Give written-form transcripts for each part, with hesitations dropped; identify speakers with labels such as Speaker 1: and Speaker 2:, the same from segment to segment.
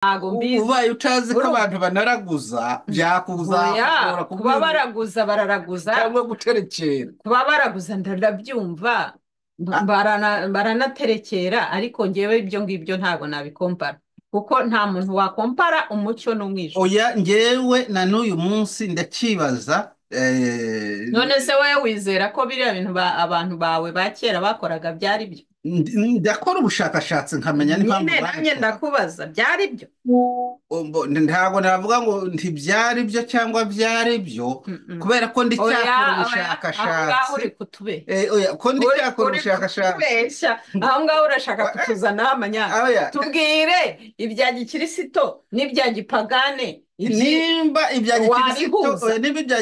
Speaker 1: ntago mbizi
Speaker 2: ubaye utazi ko abantu banaraguza byakuzakugora
Speaker 1: kuba
Speaker 2: kubwira
Speaker 1: baraguza bararaguza
Speaker 2: cyangwa guterekera.
Speaker 1: kuba baraguza ndabyumva baranaterekera ariko ngewe ibyo ngibyo ntabwo nabikompara kuko nta muntu wakompara umucyo n'umwijima.
Speaker 2: oya ngewe na n'uyu munsi ndakibaza
Speaker 1: none se wowe wizera ko biriya bintu abantu bawe ba kera bakoraga byari byo?
Speaker 2: ndakora ubushakashatsi nkamenya n'impamvu
Speaker 1: nyine nanjye ndakubaza byari byo?
Speaker 2: ntabwo navuga ngo ntibyari byo cyangwa byari byo kubera ko ndi cyakora ubushakashatsi
Speaker 1: uri kutube
Speaker 2: ko ndi cyakora ubushakashatsi
Speaker 1: aho ngaho urashaka kutuzanaho amanyanga. tubwire ibya gikirisito n'ibya gipagane
Speaker 2: nimba ibya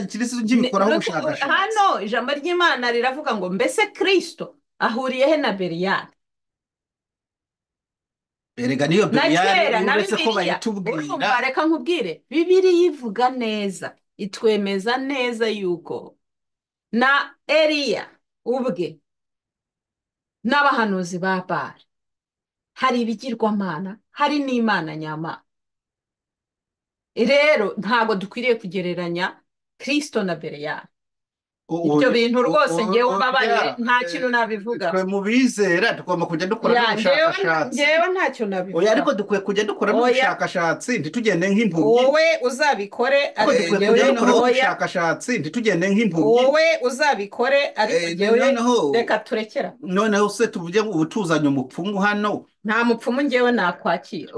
Speaker 2: gikirisitu ngibikoraho ubushakashatsi.
Speaker 1: hano ijambo ry'Imana riravuga ngo mbese Kristo ahuriye he na Beriyani?
Speaker 2: erega niyo Beriyani uretse ko
Speaker 1: bayitubwira. Reka nkubwire Bibiliya ivuga neza itwemeza neza yuko na Eliya ubwe n'abahanuzi ba Bali hari ibigirwamana hari n'Imana nyamana. rero ntabwo dukwiriye kugereranya Kristo na Beriyani. ibyo bintu rwose ngewe mbabarire nta kintu nabivuga.
Speaker 2: twe mu bizera tugomba kujya dukora n'ubushakashatsi.
Speaker 1: ngewe ntacyo nabivuga.
Speaker 2: oya ariko dukwiye kujya dukora n'ubushakashatsi ntitugende nk'impumyi.
Speaker 1: wowe uzabikore
Speaker 2: ariko dukwiye kujya dukora n'ubushakashatsi ntitugende nk'impumyi.
Speaker 1: wowe uzabikore ariko ngewe reka turekera.
Speaker 2: noneho se tuvuge ubu tuzanye umupfumu hano.
Speaker 1: nta mupfumu ngewe nakwakira.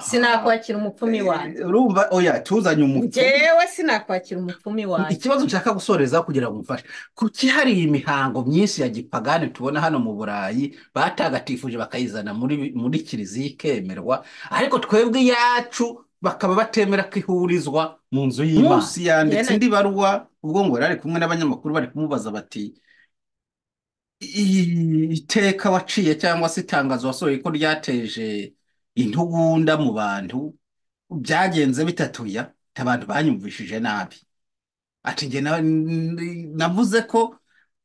Speaker 1: sinakwakira umupfumu wanjye.
Speaker 2: urumva oya tuzanye umupfumu.
Speaker 1: ngewe sinakwakira umupfumu wanjye.
Speaker 2: ikibazo nshaka gusoreza kugira ngo umfashe kuki hari imihango myinshi ya gipagani tubona hano mu Burayi batagatifuje bakayizana muri kiliziya ikemerwa ariko twebwe iyacu bakaba batemera ko ihurizwa mu nzu y'Imana. munsi yanditse indi baruwa ubwo ngo yari kumwe n'abanyamakuru bari kumubaza bati iteka waciye cyangwa se itangazo wasohoye ko ryateje intugunda mu bantu byagenze bitatuya abantu banyumvishije nabi. ati njye navuze ko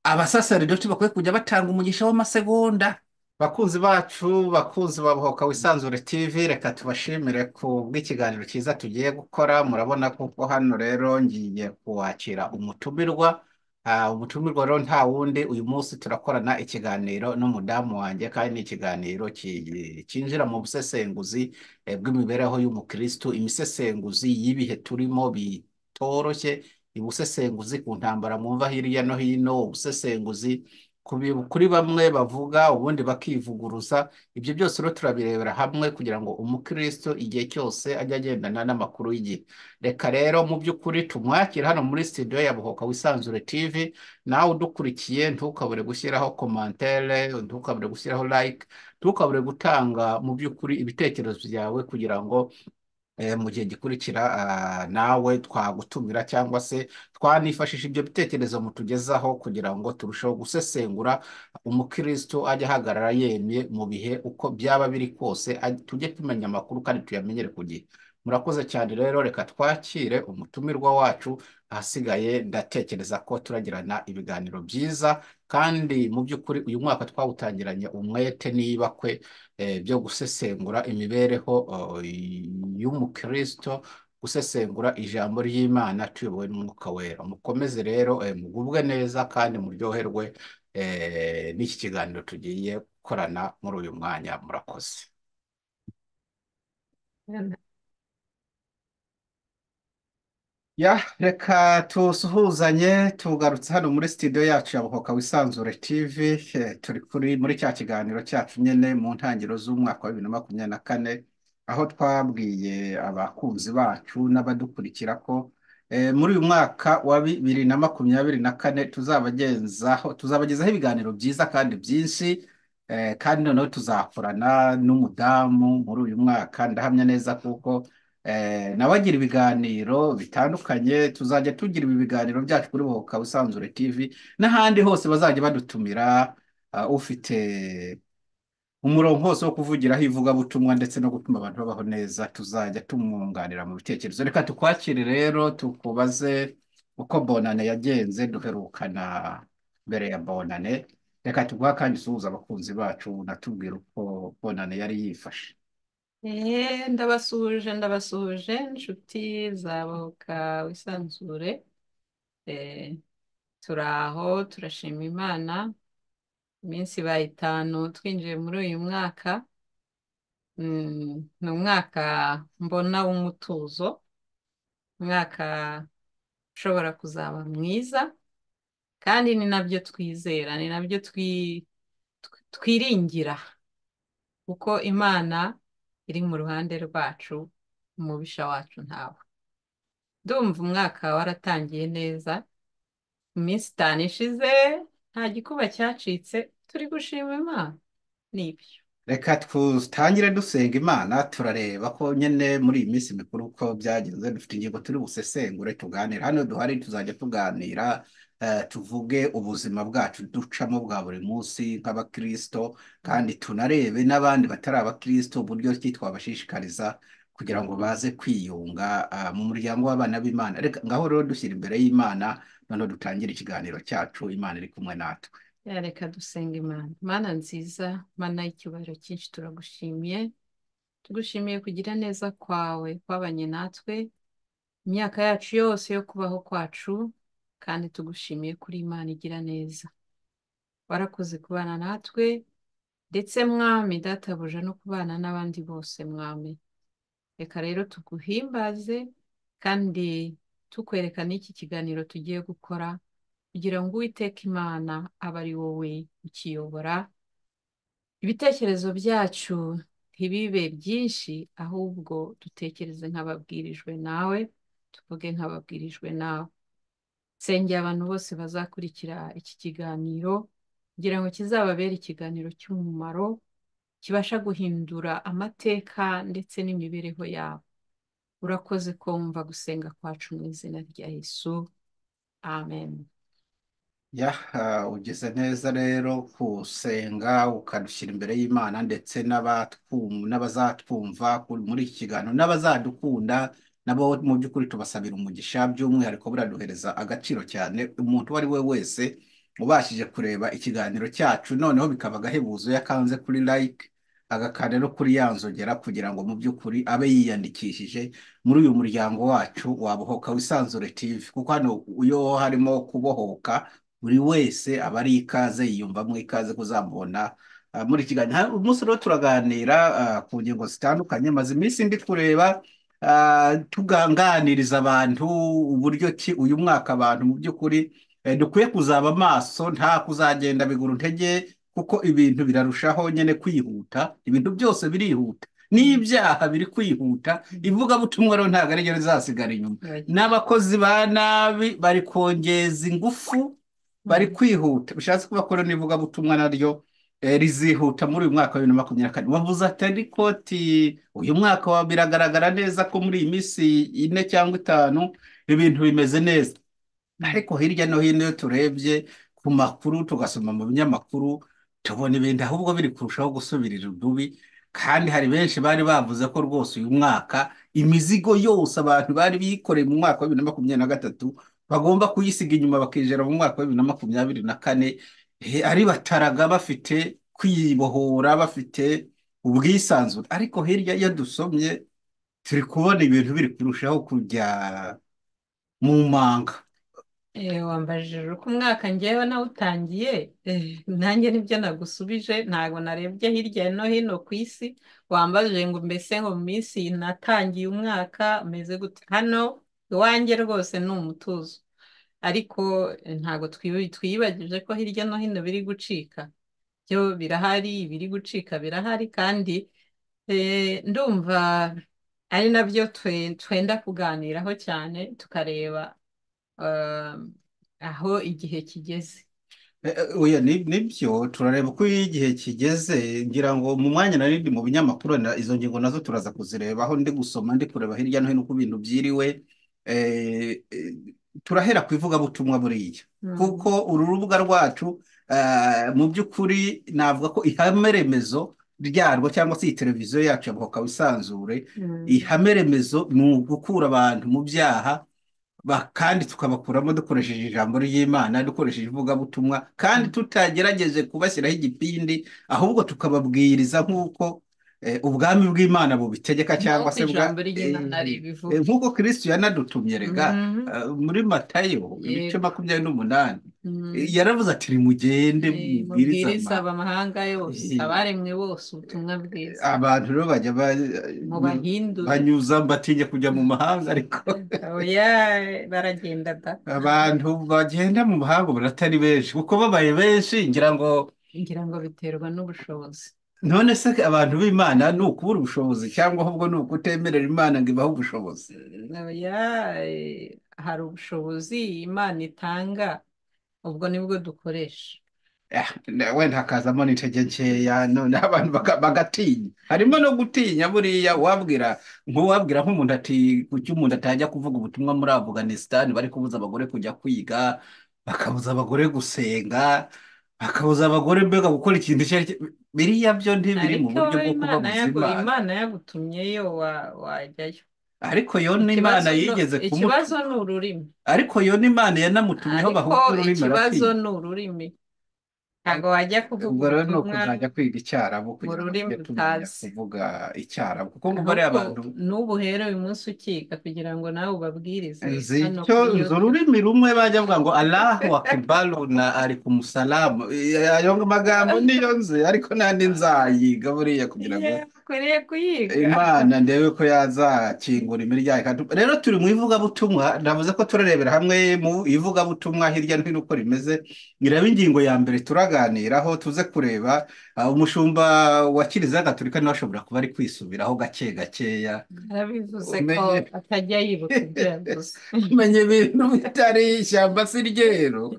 Speaker 2: abasaseridoti bakwiye kujya batanga umugisha w'amasegonda. bakunzi bacu bakunzi ba Bohoka Wisanzure TV reka tubashimire ku bw'ikiganiro cyiza tugiye gukora. murabona kuko hano rero ngiye kuwakira umutumirwa. umutumirwa rero nta wundi uyu munsi turakorana ikiganiro n'umudamu wanjye kandi ni ikiganiro cyinjira mu busesenguzi bw'imibereho y'umukristo, imisesenguzi y'ibihe turimo bitoroshye, ubusesenguzi ku ntambara mwumva hirya no hino, ubusesenguzi kuri bamwe bavuga ubundi bakivuguruza. ibyo byose rero turabirebera hamwe kugira ngo umukristo igihe cyose ajye agendana n'amakuru y'igihe. reka rero mu by'ukuri tumwakire hano muri studio ya Bohoka Wisanzure TV. nawe udukurikiye ntukabure gushyiraho komantere, ntukabure gushyiraho like, ntukabure gutanga mu by'ukuri ibitekerezo byawe kugira ngo mu gihe gikurikira nawe twagutumira cyangwa se twanifashisha ibyo bitekerezo mutugezaho kugira ngo turusheho gusesengura umukristo ajya ahagarara yemye mu bihe uko byaba biri kose, tujye tumenya amakuru kandi tuyamenyere ku gihe. murakoze cyane rero reka twakire umutumirwa wacu. ahasigaye ndatekereza ko turagirana ibiganiro byiza kandi mu by'ukuri uyu mwaka twawutangiranye umwete n'ibakwe byo gusesengura imibereho y'umukristo, gusesengura ijambo ry'Imana tuyobowe n'umwuka wera. mukomeze rero mugubwe neza kandi muryoherwe n'iki kiganiro tugiye gukorana muri uyu mwanya. murakoze. reka tusuhuzanye tugarutse hano muri studio yacu ya Bohoka Wisanzure TV. turi muri cya kiganiro cyacu nyine mu ntangiriro z'umwaka wa 2024 aho twabwiye abakunzi bacu n'abadukurikira ko muri uyu mwaka wa 2024 tuzabagezaho ibiganiro byiza kandi byinshi kandi noneho tuzakorana n'umudamu muri uyu mwaka. ndahamya neza kuko nawe agira ibiganiro bitandukanye. tuzajya tugira ibi biganiro byacu kuri Bohoka Wisanzure TV n'ahandi hose bazajya badutumira. ufite umurongo hose wo kuvugiraho ivugabutumwa ndetse no gutuma abantu babaho neza tuzajya tumwunganira mu bitekerezo. reka tukwakire rero tukubaze uko bonane yagenze. duherukana mbere ya bonane. reka tuguha kandi suhuza abakunzi bacu natubwira uko bonane yari yifashe.
Speaker 1: ndabasuhuje inshuti zabohoka wisanzure. Eh, turi aho turashima Imana, iminsi ibaye 5 twinjiye muri uyu mwaka. Ni umwaka mbona w'umutuzo, umwaka ushobora kuzaba mwiza, kandi ni nabyo twizera, ni nabyo twiringira, kuko Imana iri mu ruhande rwacu, umubisha wacu ntawe. Ndumva umwaka waratangiye neza, iminsi 5 ishize nta gikuba cyacitse, turi gushima Imana. Nibyo.
Speaker 2: reka tutangire dusenga Imana, turareba ko nyine muri iyi minsi mikuru uko byagenze. Dufite ingingo turi busesengure tuganira, hano duhari tuzajya tuganira, tuvuge ubuzima bwacu ducamo bwa buri munsi nk'abakristo, kandi tunarebe n'abandi batari abakristo uburyo ki twabashishikariza kugira ngo baze kwiyunga mu muryango w'abana b'Imana. Reka ngaho rero dushyira imbere y'Imana, noneho dutangire ikiganiro cyacu, Imana iri kumwe natwe.
Speaker 1: Reka dusenga Imana. Mana nziza, Mana y'icyubahiro cyinshi, turagushimiye, tugushimiye kugira neza kwawe kwabanye natwe imyaka yacu yose yo kubaho kwacu, kandi tugushimiye kuri Imana igira neza. Warakoze kubana natwe, ndetse Mwami databuja no kubana n'abandi bose Mwami. Reka rero tuguhimbaze, kandi tukwereka n'iki kiganiro tugiye gukora, kugira ngo Uwiteka Imana abe ari wowe ukiyobora. Ibitekerezo byacu ntibibe byinshi, ahubwo dutekereze nk'ababwirijwe nawe, tuvuge nk'ababwirijwe nawe. Nsengera abantu bose bazakurikira iki kiganiro, kugira ngo kizababere ikiganiro cy'umumaro, kibasha guhindura amateka ndetse n'imibereho yabo. Urakoze kumva gusenga kwacu mu izina rya Yesu, amen.
Speaker 2: Ugeze neza rero gusenga ukadushyira imbere y'Imana, ndetse n'abazatwumva muri iki kiganiro, n'abazadukunda nabo mu by'ukuri tubasabira umugisha. By'umwihariko buraduhereza agaciro cyane umuntu uwo ari we wese ubashije kureba ikiganiro cyacu, noneho bikaba agahebuzo yakanze kuri like, agakanda no kuri yanzogera, kugira ngo mu by'ukuri abe yiyandikishije muri uyu muryango wacu wa Bohoka Wisanzure TV, kuko hano iyo harimo kubohoka, buri wese aba ari ikaze, yiyumvamo ikaze kuzamubona muri kiganiro. Umunsi rero turaganira ku ngingo zitandukanye. Maze iminsi ndi kureba tuganiriza abantu uburyo ki uyu mwaka abantu mu by'ukuri dukwiye kuzaba amaso, nta kuzagenda biguru ntege, kuko ibintu birarushaho nyine kwihuta, ibintu byose birihuta, n'ibyaha biri kwihuta. Ivugabutumwa rero ntabwo ari ryo rizasigara inyuma, n'abakozi ba nabi bari kongeza ingufu, bari kwihuta. Bishatse kuba ko n'ivugabutumwa naryo rizihuta muri uyu mwaka wa 2024. Wavuze ati ariko uyu mwaka biragaragara neza ko muri iyi minsi 4 cyangwa 5 ibintu bimeze neza, ariko hirya no hino iyo turebye ku makuru, tugasoma mu binyamakuru, tubona ibintu ahubwo biri kurushaho gusubirira udubi. Kandi hari benshi bari bavuze ko rwose uyu mwaka imizigo yose abantu bari bikoreye mu mwaka wa 2023 bagomba kuyisiga inyuma, bakinjira mu mwaka wa 2024 ari bataraga, bafite kwibohora, bafite ubwisanzure. Ariko hirya iyo dusomye turi kubona ibintu biri kurushaho kujya mu manga.
Speaker 1: Wambajije uko umwaka ngewe nawe utangiye, nanjye nibyo nagusubije. Ntabwo narebye hirya no hino ku isi. Wambajije ngo mbese ngo mu minsi natangiye umwaka meze gute. Hano iwanjye rwose ni umutuzo, ariko ntabwo twiyibagije ko hirya no hino biri gucika. Byo birahari, biri gucika birahari, kandi ndumva ari nabyo twenda kuganiraho cyane, tukareba aho igihe kigeze.
Speaker 2: Oya, nibyo turareba uko igihe kigeze. Ngira ngo mu mwanya nari ndi mu binyamakuru, izo ngingo nazo turaza kuzireba, aho ndi gusoma, ndi kureba hirya no hino uko ibintu byiriwe. Turahera ku ivugabutumwa buriya, kuko uru rubuga rwacu mu by'ukuri navuga ko ihame remezo ryarwo, cyangwa se iyi televiziyo yacu ya Bohoka Wisanzure, ihame remezo ni ugukura abantu mu byaha, kandi tukabakuramo dukoresheje ijambo ry'Imana, dukoresheje ivugabutumwa, kandi tutagerageje kubashyiraho igipindi, ahubwo tukababwiriza nk'uko ubwami bw'Imana bubitegeka cyangwa
Speaker 1: nk'uko
Speaker 2: se
Speaker 1: ijambo ry'Imana ribivuga.
Speaker 2: nk'uko Kristo yanadutumye rega,
Speaker 1: Mhm.
Speaker 2: muri Matayo ibice
Speaker 1: Yego.
Speaker 2: 28,
Speaker 1: Mhm.
Speaker 2: yaravuze ati nimugende mubwirize
Speaker 1: Mubwiriza amahanga yose,
Speaker 2: eh,
Speaker 1: abaremwe bose ubutumwa bwiza,
Speaker 2: abantu rero bajya
Speaker 1: mubahindure.
Speaker 2: banyuza batinye kujya mu mahanga, ariko
Speaker 1: Oya, baragenda da.
Speaker 2: abantu bagenda mu mahanga ubu atari benshi, kuko babaye benshi ngira ngo.
Speaker 1: Ngira ngo biterwa n'ubushobozi.
Speaker 2: None se abantu b'Imana ni ukubura ubushobozi cyangwa ahubwo ni ukutemerera Imana ngo ibahe ubushobozi?
Speaker 1: Oya, hari ubushobozi Imana itanga, ubwo nibwo dukoresha.
Speaker 2: Wenda hakazamo n'intege nkeya, none abantu bagatinya. Harimo no gutinya buriya, nk'uwabwira nk'umuntu ati kuki umuntu atajya kuvuga ubutumwa muri Afghanistan, bari kubuza abagore kujya kwiga, bakabuza abagore gusenga, bakabuza abagore mbega gukora ikintu icyo ari cyo. Biriya byo ntibiri mu
Speaker 1: Ariko
Speaker 2: buryo bwo kubabuza Imana.
Speaker 1: Imana yagutumyeyo wajyayo.
Speaker 2: Ariko yo n'Imana yigeze
Speaker 1: Ikibazo ni ururimi.
Speaker 2: ariko yo n'Imana yanamutumyeho
Speaker 1: Ariko
Speaker 2: bahubwo ururimi
Speaker 1: ikibazo
Speaker 2: aratinya.
Speaker 1: ni ururimi. Ntabwo wajya kuvuga
Speaker 2: Ubwo rero ni
Speaker 1: ubutumwa
Speaker 2: ukuzajya kwiga Icyarabu
Speaker 1: mu
Speaker 2: kugira ngo
Speaker 1: rurimi
Speaker 2: tujye tumenya
Speaker 1: utazi.
Speaker 2: kuvuga Icyarabu, kuko ngo bariya
Speaker 1: ahubwo
Speaker 2: abantu
Speaker 1: n'ubu rero uyu munsi ukiga kugira ngo nawe ubabwirize
Speaker 2: nzi
Speaker 1: hano kuri
Speaker 2: nzi
Speaker 1: YouTube.
Speaker 2: ururimi rumwe bajya bavuga ngo Allahu akibaru na alikumusalamu. Ayo magambo niyo nzi, ariko n'andi nzayiga buriya kugira ngo
Speaker 1: Ukwiriye kuyiga.
Speaker 2: Imana ndebe ko yazakingura imiryango rero turi mu ivugabutumwa, ndavuze ko turarebera hamwe mu ivugabutumwa hirya no hino uko rimeze. Iraba ingingo ya mbere turaganiraho, tuze kureba umushumba wa Kiliziya Gatolika niwe ashobora kuba ari kwisubiraho gake gakeya,
Speaker 1: Yarabivuze ko atajya yibuka ibyo yavuze.
Speaker 2: umenya ibintu bitari ishyamba si ryeru.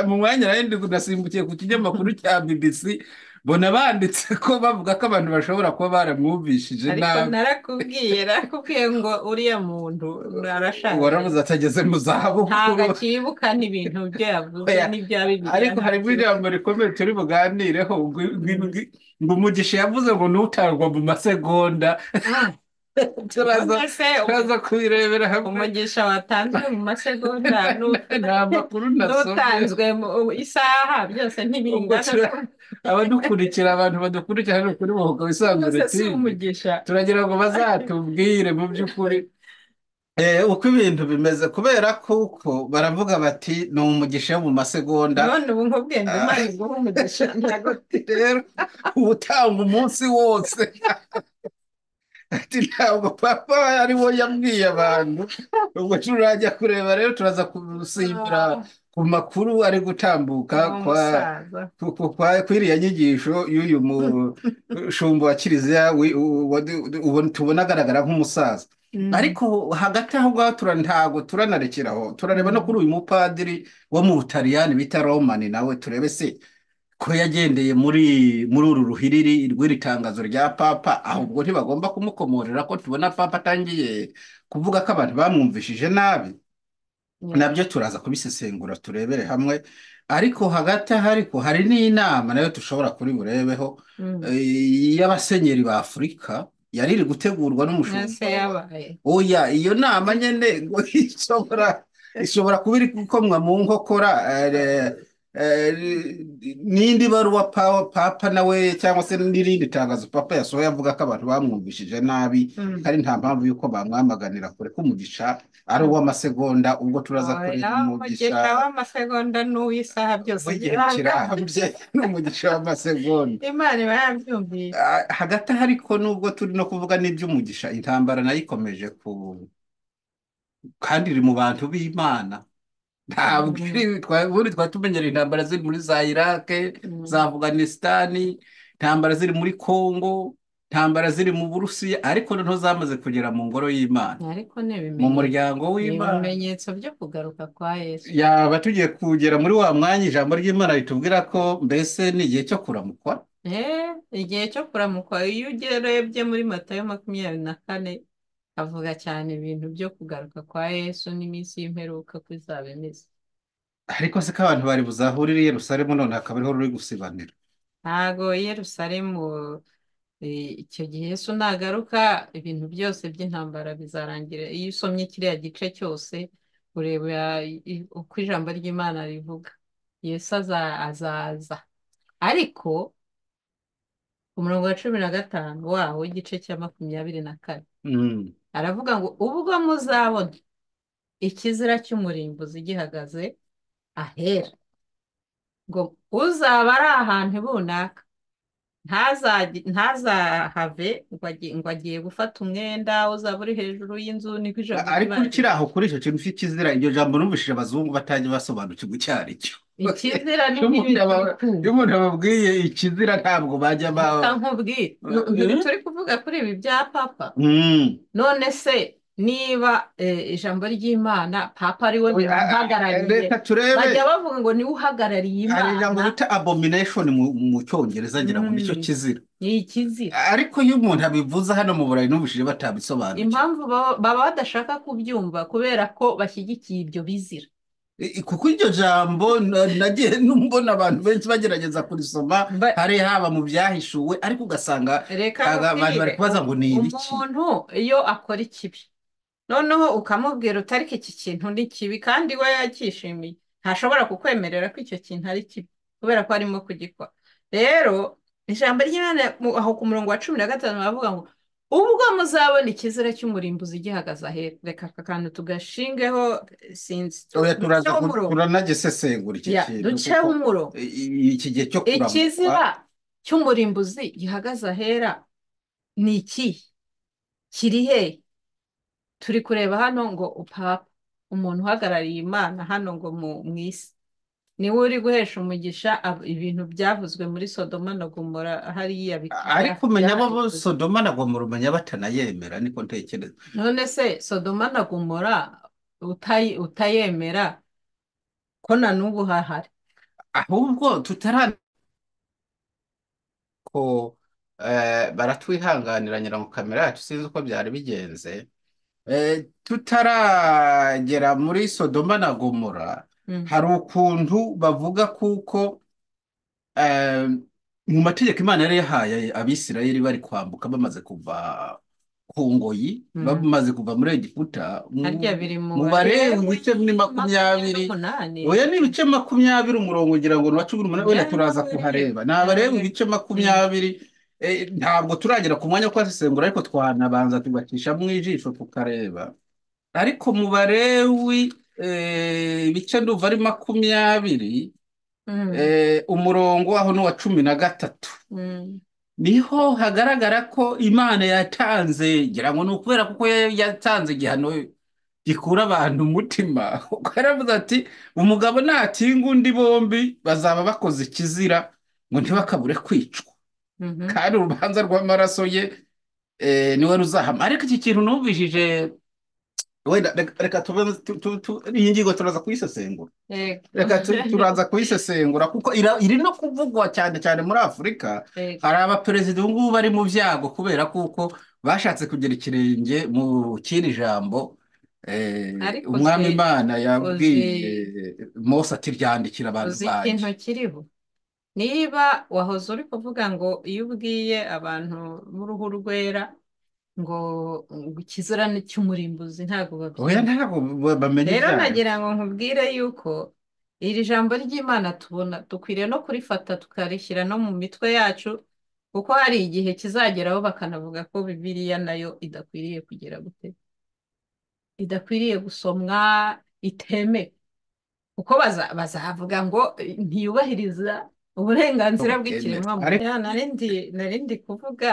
Speaker 2: Mu mwanya nari nasimbukiye ku kinyamakuru cya BBC, mbona banditse ko bavuga ko abantu bashobora kuba baramwumvishije
Speaker 1: ariko
Speaker 2: nabi.
Speaker 1: narakubwiye ngo uriya muntu arashaje,
Speaker 2: warabuze atageze mu
Speaker 1: ntabwo
Speaker 2: zabukuru.
Speaker 1: akibuka n'ibintu byo yavuze
Speaker 2: Oya,
Speaker 1: n'ibya Bibiliya
Speaker 2: ariko harimo ijambo rikomeye turi buganireho, ngo umugisha yavuze ngo n'utangwa mu masegonda. turaza kubirebera hamwe.
Speaker 1: umugisha watanzwe mu masegonda
Speaker 2: nta makuru nasomye.
Speaker 1: n'utanzwe mu isaha byose ntibingana.
Speaker 2: Abadukurikira, abantu badukurikira hano kuri Muhuga Wisanzure
Speaker 1: Byose si
Speaker 2: TV,
Speaker 1: umugisha.
Speaker 2: turagira ngo bazatubwire mu by'ukuri uko ibintu bimeze, kubera kuko baravuga bati ni umugisha wo mu masegonda.
Speaker 1: none ubu nkubwiye ngo Imana iguhe umugisha ntabwo
Speaker 2: rero uba utanga umunsi wose. Ati ntabwo papa ari we yabwiye abantu. Ubwo turajya kureba rero, turaza gusimbura ku makuru ari gutambuka kw'iriya nyigisho y'uyu mushumba wa Kiliziya tubona agaragara nk'umusaza. Ariko hagati aho ngaho ntabwo turanarekeraho, turareba no kuri uyu mupadiri wo mu Butaliyani bita Romani, nawe turebe se ko yagendeye muri uru ruhiriri rw'iri tangazo rya papa, ahubwo ntibagomba kumukomorera ko tubona papa atangiye kuvuga ko abantu bamwumvishije nabi. Nabyo turaza kubisesengura turebere hamwe. Ariko hagati aho ariko hari n'inama nayo dushobora kuri burebeho y'abasenyeri ba Afurika, yari iri gutegurwa n'umushumba. Oya, iyo nama nyine ngo ishobora kuba iri gukomwa mu nkokora n'indi baruwa papa nawe, cyangwa se n'irindi tangazo papa yasohoye avuga ko abantu bamwumvishije nabi, kandi nta mpamvu y'uko bamwamaganira kure ko umugisha ari uw'amasegonda. Ubwo turaza kureba umugisha
Speaker 1: w'amasegonda n'uw'isaha byose
Speaker 2: w'igihe kirambye n'umugisha w'amasegonda.
Speaker 1: Imana iba yabyumvise.
Speaker 2: Hagati aho ariko nubwo turi no kuvuga n'iby'umugisha, intambara nayo ikomeje kandi iri mu bantu b'Imana. Ntabwo ubundi twari tumenyera intambara ziri muri za Iraq, za Afghanistan, intambara ziri muri Congo, intambara ziri mu Burusiya, ariko noneho zamaze kugera mu ngoro y'Imana, mu muryango w'Imana.
Speaker 1: ibimenyetso byo kugaruka kwa Yesu.
Speaker 2: Yaba tugiye kugera muri wa mwanya ijambo ry'Imana ritubwira ko mbese ni igihe cyo kuramukwa.
Speaker 1: Igihe cyo kuramukwa, iyo urebye muri Matayo 24 avuga cyane ibintu byo kugaruka kwa Yesu n'iminsi y'imperuka ko izaba imeze.
Speaker 2: Ariko se ko abantu bari buzahurire i Yerusalemu, none hakaba ariho ruri gusibanira.
Speaker 1: Ntago Yerusalemu icyo gihe Yesu nagaruka ibintu byose by'intambara bizarangira. Iyo usomye kiriya gice cyose ureba uko ijambo ry'Imana rivuga, Yesu azaza, ariko ku murongo wa 15 wawo w'igice cya 24
Speaker 2: Mm.
Speaker 1: aravuga ngo ubwo muzabona ikizira cy'umurimbuzi gihagaze ahera, ngo uzaba ari ahantu runaka ntazahave ngo agiye gufata umwenda uzaba uri hejuru y'inzu, niko ijambo
Speaker 2: ariko
Speaker 1: ry'Imana
Speaker 2: ukiri
Speaker 1: rivuga.
Speaker 2: aho kuri icyo kintu cy'ikizira, iryo jambo numvishije abazungu batajya basobanukirwa icyo ari cyo.
Speaker 1: Ikizira ni
Speaker 2: Iyo
Speaker 1: nk'ibi
Speaker 2: umuntu
Speaker 1: turi
Speaker 2: iyo
Speaker 1: kumva.
Speaker 2: umuntu ababwiye ikizira ntabwo bajya
Speaker 1: Reka nkubwire, ibi turi kuvuga kuri ibi bya papa,
Speaker 2: Mm.
Speaker 1: none se niba ijambo ry'Imana papa ari we muntu uhagarariye,
Speaker 2: Reka turebe.
Speaker 1: bajya bavuga ngo niwe uhagarariye
Speaker 2: Hari ijambo
Speaker 1: Imana.
Speaker 2: bita abomination mu cyongereza, ngira ngo nicyo
Speaker 1: Mm,
Speaker 2: kizira.
Speaker 1: ni ikizira.
Speaker 2: Ariko iyo umuntu abivuze hano mu Burayi numvishije batabisobanukiwe.
Speaker 1: Impamvu baba badashaka kubyumva kubera ko bashyigikiye ibyo bizira.
Speaker 2: Kuko iryo jambo nagiye mbona abantu benshi bagerageza kurisoma, hari haba mu byahishuwe, ariko ugasanga
Speaker 1: Reka
Speaker 2: abantu bari kubaza ngo ni ibiki.
Speaker 1: umuntu iyo akora ikibi noneho ukamubwira utariko iki kintu ni kibi kandi we yakishimiye, ntashobora kukwemerera ko icyo kintu ari kibi kubera ko arimo kugikora. Rero ijambo ry'Imana aho ku murongo wa 15 baravuga ngo ubwo muzabona ikizira cy'umurimbuzi gihagaze ahera. Reka aka kantu tugashingeho, sinzi duceho umurongo.
Speaker 2: turanagisesengura iki kintu,
Speaker 1: duceho
Speaker 2: kuko
Speaker 1: umurongo.
Speaker 2: iki gihe cyo kuramukwa.
Speaker 1: Ikizira cy'umurimbuzi gihagaze ahera ni ikihe? Kiri hehe? Turi kureba hano ngo upapa, umuntu uhagarariye Imana hano ngo mu isi, niwe uri guhesha umugisha ibintu byavuzwe muri Sodoma na Gomora hariya
Speaker 2: ariko umenya abo Sodoma na Gomora umenya batanayemera, niko ntekereza.
Speaker 1: none se Sodoma na Gomora utayemera ko na n'ubu hahari?
Speaker 2: ahubwo ko baratwihanganira ngira ngo kamera yacu sinzi uko byari bigenze. Tutaragera muri Sodoma na Gomora, hari ukuntu bavuga kuko mu mategeko Imana yari yahaye Abisirayeli bari kwambuka bamaze kuva ku ngoyi, bamaze kuva muri Egiputa, mu Balewi ibice ni 20, oya ni ibice 20 umurongo ngira ngo ni wa 18, wenda turaza kuhareba. Ni Abalewi ibice 20. Ntabwo turagera ku mwanya wo kwasesengura, ariko twanabanza tugacishamo ijisho tukareba. Ariko mu Balewi ibice nduva ari 20, umurongo aho ni wa 13, niho hagaragara ko Imana yatanze, ngira ngo ni ukubera kuko yatanze igihano gikura abantu umutima, kuko yaravuze ati umugabo natinga undi bombi bazaba bakoze ikizira ngo ntibakabure kwicwa, kandi urubanza rw'amaraso ye niwe ruzahama. Ariko iki kintu numvishije, wenda reka iyi ngingo turaza kuyisesengura. Reka turaza kuyisesengura kuko iri no kuvugwa cyane cyane muri Afurika. Hari abaperezida ubu ngubu bari mu byago kubera kuko bashatse kugera ikirenge mu kindi jambo umwami Imana yabwiye Mose ati ryandikira abantu
Speaker 1: banjye. Uzi ikintu kiriho? Niba wahoze uri kuvuga ngo iyo ubwiye abantu b'uruhu rwera ngo ikizira cy'umurimbuzi ntabwo
Speaker 2: bamenya.
Speaker 1: Rero nagira ngo nkubwire yuko iri jambo ry'Imana tubona dukwiriye no kurifata tukarishyira no mu mitwe yacu, kuko hari igihe kizageraho bakanavuga ko Bibiliya nayo idakwiriye kugera gute, idakwiriye gusomwa, itemewe, kuko bazavuga ngo ntiyubahiriza uburenganzira bw'ikiremwamuntu. Narindi kuvuga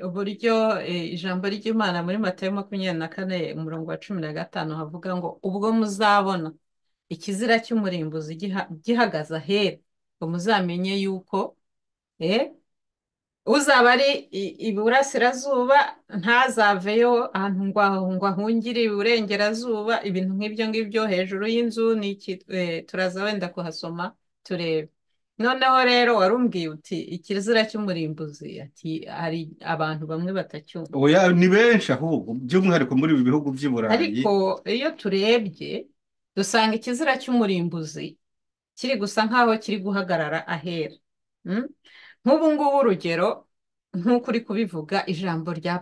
Speaker 1: uburyo ijambo ry'Imana muri Matayo 24 umurongo wa 15 havuga ngo ubwo muzabona ikizira cy'umurimbuzi gihagaze ahera, ngo muzamenye yuko uzaba ari iburasirazuba ntazaveyo ahantu ngo ahungire iburengerazuba, ibintu nk'ibyo ngibyo hejuru y'inzu n'iki. Turaza wenda kuhasoma turebe. Noneho rero warumbwiye uti ikizira cy'umurimbuzi, ati hari abantu bamwe batacyumva.
Speaker 2: Oya, ni benshi ahubwo, by'umwihariko muri ibi bihugu by'i Burayi.
Speaker 1: Ariko iyo turebye dusanga ikizira cy'umurimbuzi kiri gusa nk'aho kiri guhagarara ahera. Nk'ubu ngubu urugero, nk'uko uri kubivuga, ijambo rya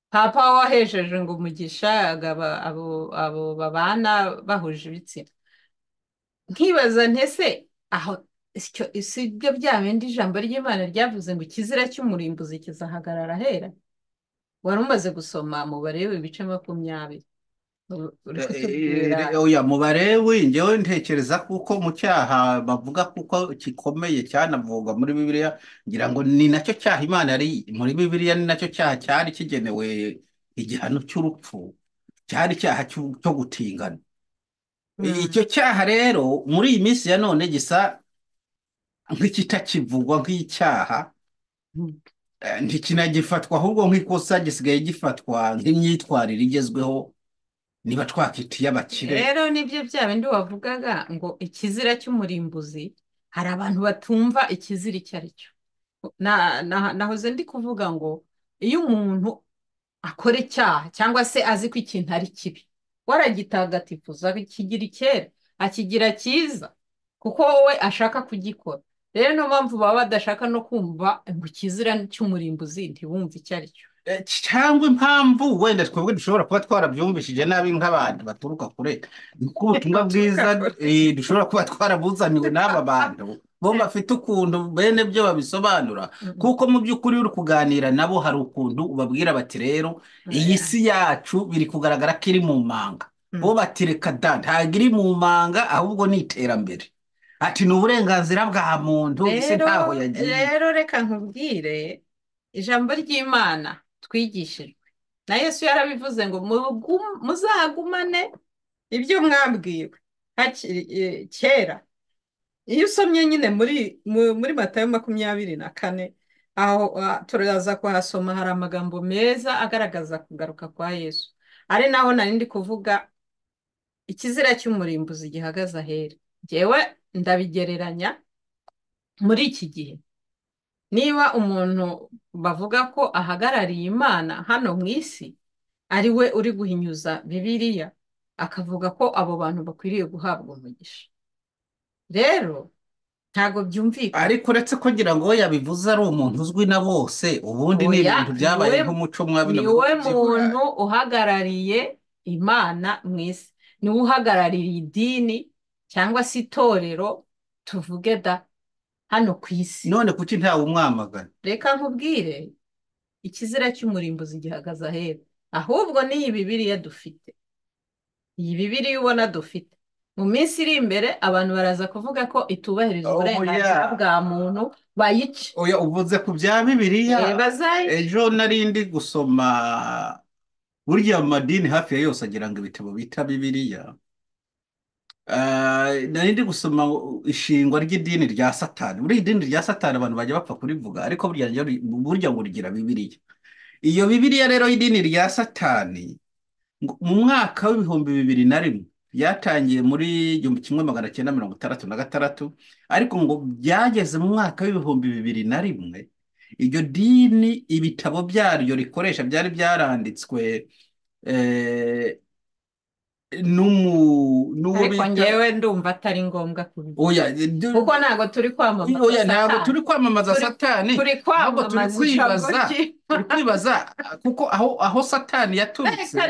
Speaker 1: papa wahejeje ngo umugisha abo babana bahuje ibitsina. Nkibaza ntese aho si byo bya bindi ijambo ry'Imana ryavuze ngo ikizira cy'umurimbuzi kizahagarara ahera. Wari umaze gusoma mu Balewi ibice 20, uri kutubwira.
Speaker 2: oya mubare njyewe ntekereza kuko mu cyaha bavuga kuko gikomeye cyanavugwa muri Bibiliya, ngira ngo ni nacyo cyaha Imana yari muri Bibiliya, ni nacyo cyaha cyari kigenewe igihano cy'urupfu, cyari icyaha cyo gutingana. Icyo cyaha rero muri iyi minsi ya none gisa nk'ikitakivugwa nk'icyaha, ntikinagifatwa ahubwo nk'ikosa, gisigaye gifatwa nk'imyitwarire igezweho, niba twakitiye abakire.
Speaker 1: Rero nibyo bya bindi wavugaga ngo ikizira cy'umurimbuzi, hari abantu batumva ikizira icyo ari cyo. Nahoze ndi kuvuga ngo iyo umuntu akora icyaha cyangwa se azi ko ikintu ari kibi, waragitagatifuza akigira icyera, akigira cyiza kuko wowe ashaka kugikora. Rero niyo mpamvu baba badashaka no kumva ngo ikizira cy'umurimbuzi ntibumve icyo ari cyo.
Speaker 2: Cyangwa impamvu wenda twebwe dushobora kuba twarabyumvishije nabi nk'abantu baturuka kure, kuko ubutumwa bwiza dushobora kuba twarabuzaniwe n'aba bantu bo bafite ukuntu bene byo babisobanura, kuko mu by'ukuri uri kuganira nabo hari ukuntu ubabwira bati rero iyi si yacu biri kugaragara ko iri mu manga, bo bati reka da ntabwo iri mu manga ahubwo ni iterambere, ati ni uburenganzira bwa muntu, isi ntaho yagiye.
Speaker 1: Rero reka nkubwire ijambo ry'Imana twigishijwe na Yesu yarabivuze ngo muzagumane ibyo mwabwiwe kera. Iyo usomye nyine muri Matayo 24, aho turaza kuhasoma, hari amagambo meza agaragaza kugaruka kwa Yesu, ari naho nari ndi kuvuga ikizira cy'umurimbuzi gihagaze ahera. Njyewe ndabigereranya muri iki gihe, niba umuntu bavuga ko ahagarariye Imana hano mu isi ari we uri guhinyuza Bibiliya, akavuga ko abo bantu bakwiriye guhabwa umugisha, rero ntabwo byumvikana.
Speaker 2: Ariko uretse ko ngira ngo yabivuze ari umuntu uzwi na bose, ubundi ni ibintu byabaye nk'umuco mwabi.
Speaker 1: Ni we muntu uhagarariye Imana mu isi, ni we uhagarariye idini cyangwa se itorero tuvuge da hano ku isi.
Speaker 2: None kuki ntawe umwamagana?
Speaker 1: Reka nkubwire ikizira cy'umurimbuzi gihagaze ahera, ahubwo n'iyi Bibiliya dufite, iyi Bibiliya ubona dufite, mu minsi iri imbere abantu baraza kuvuga ko itubahiriza uburenganzira bwa muntu, bayice.
Speaker 2: Oya uvuze ku bya Bibiliya, ejo narindi gusoma burya amadini hafi ya yose agira ngo ibitabo bita Bibiliya. Narindi gusoma ishingwa ry'idini rya Satani. Muri idini rya Satani abantu bajya bapfa kurivuga, ariko burya ngo rigira Bibiliya. Iyo Bibiliya rero y'idini rya Satani mu mwaka w'2001 byatangiye muri 1966, ariko ngo byageze mu mwaka w'2001 iryo dini ibitabo byaryo rikoresha byari byaranditswe
Speaker 1: ariko ngewe ndumva atari ngombwa kubivuga, kuko ntabwo turi kwamamaza Satani.
Speaker 2: Ntabwo turi kwamamaza Satani, ahubwo turi kwibaza kuko aho Satani yaturutse,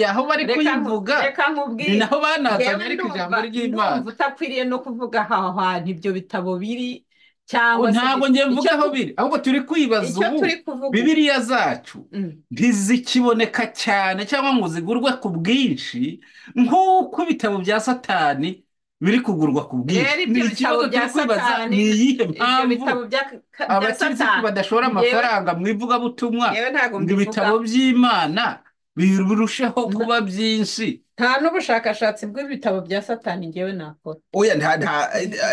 Speaker 2: aho bari kuyivuga ni naho banazanye, ariko ijambo ry'Imana
Speaker 1: ndumva utakwiriye no kuvuga aho hantu ibyo bitabo biri, cyangwa
Speaker 2: ntabwo ngiye mvuga aho biri, ahubwo turi kwibaza ubu Bibiliya zacu ntizikiboneka cyane cyangwa ngo zigurwe ku bwinshi nk'uko ibitabo bya Satani biri kugurwa ku bwinshi. Ni ikibazo turi kwibaza, ni iyihe mpamvu abakirisitu badashora amafaranga mu ivugabutumwa ngo ibitabo by'Imana birusheho kuba byinshi?
Speaker 1: Nta n'ubushakashatsi bw'ibitabo bya Satani ngewe nakora.
Speaker 2: Oya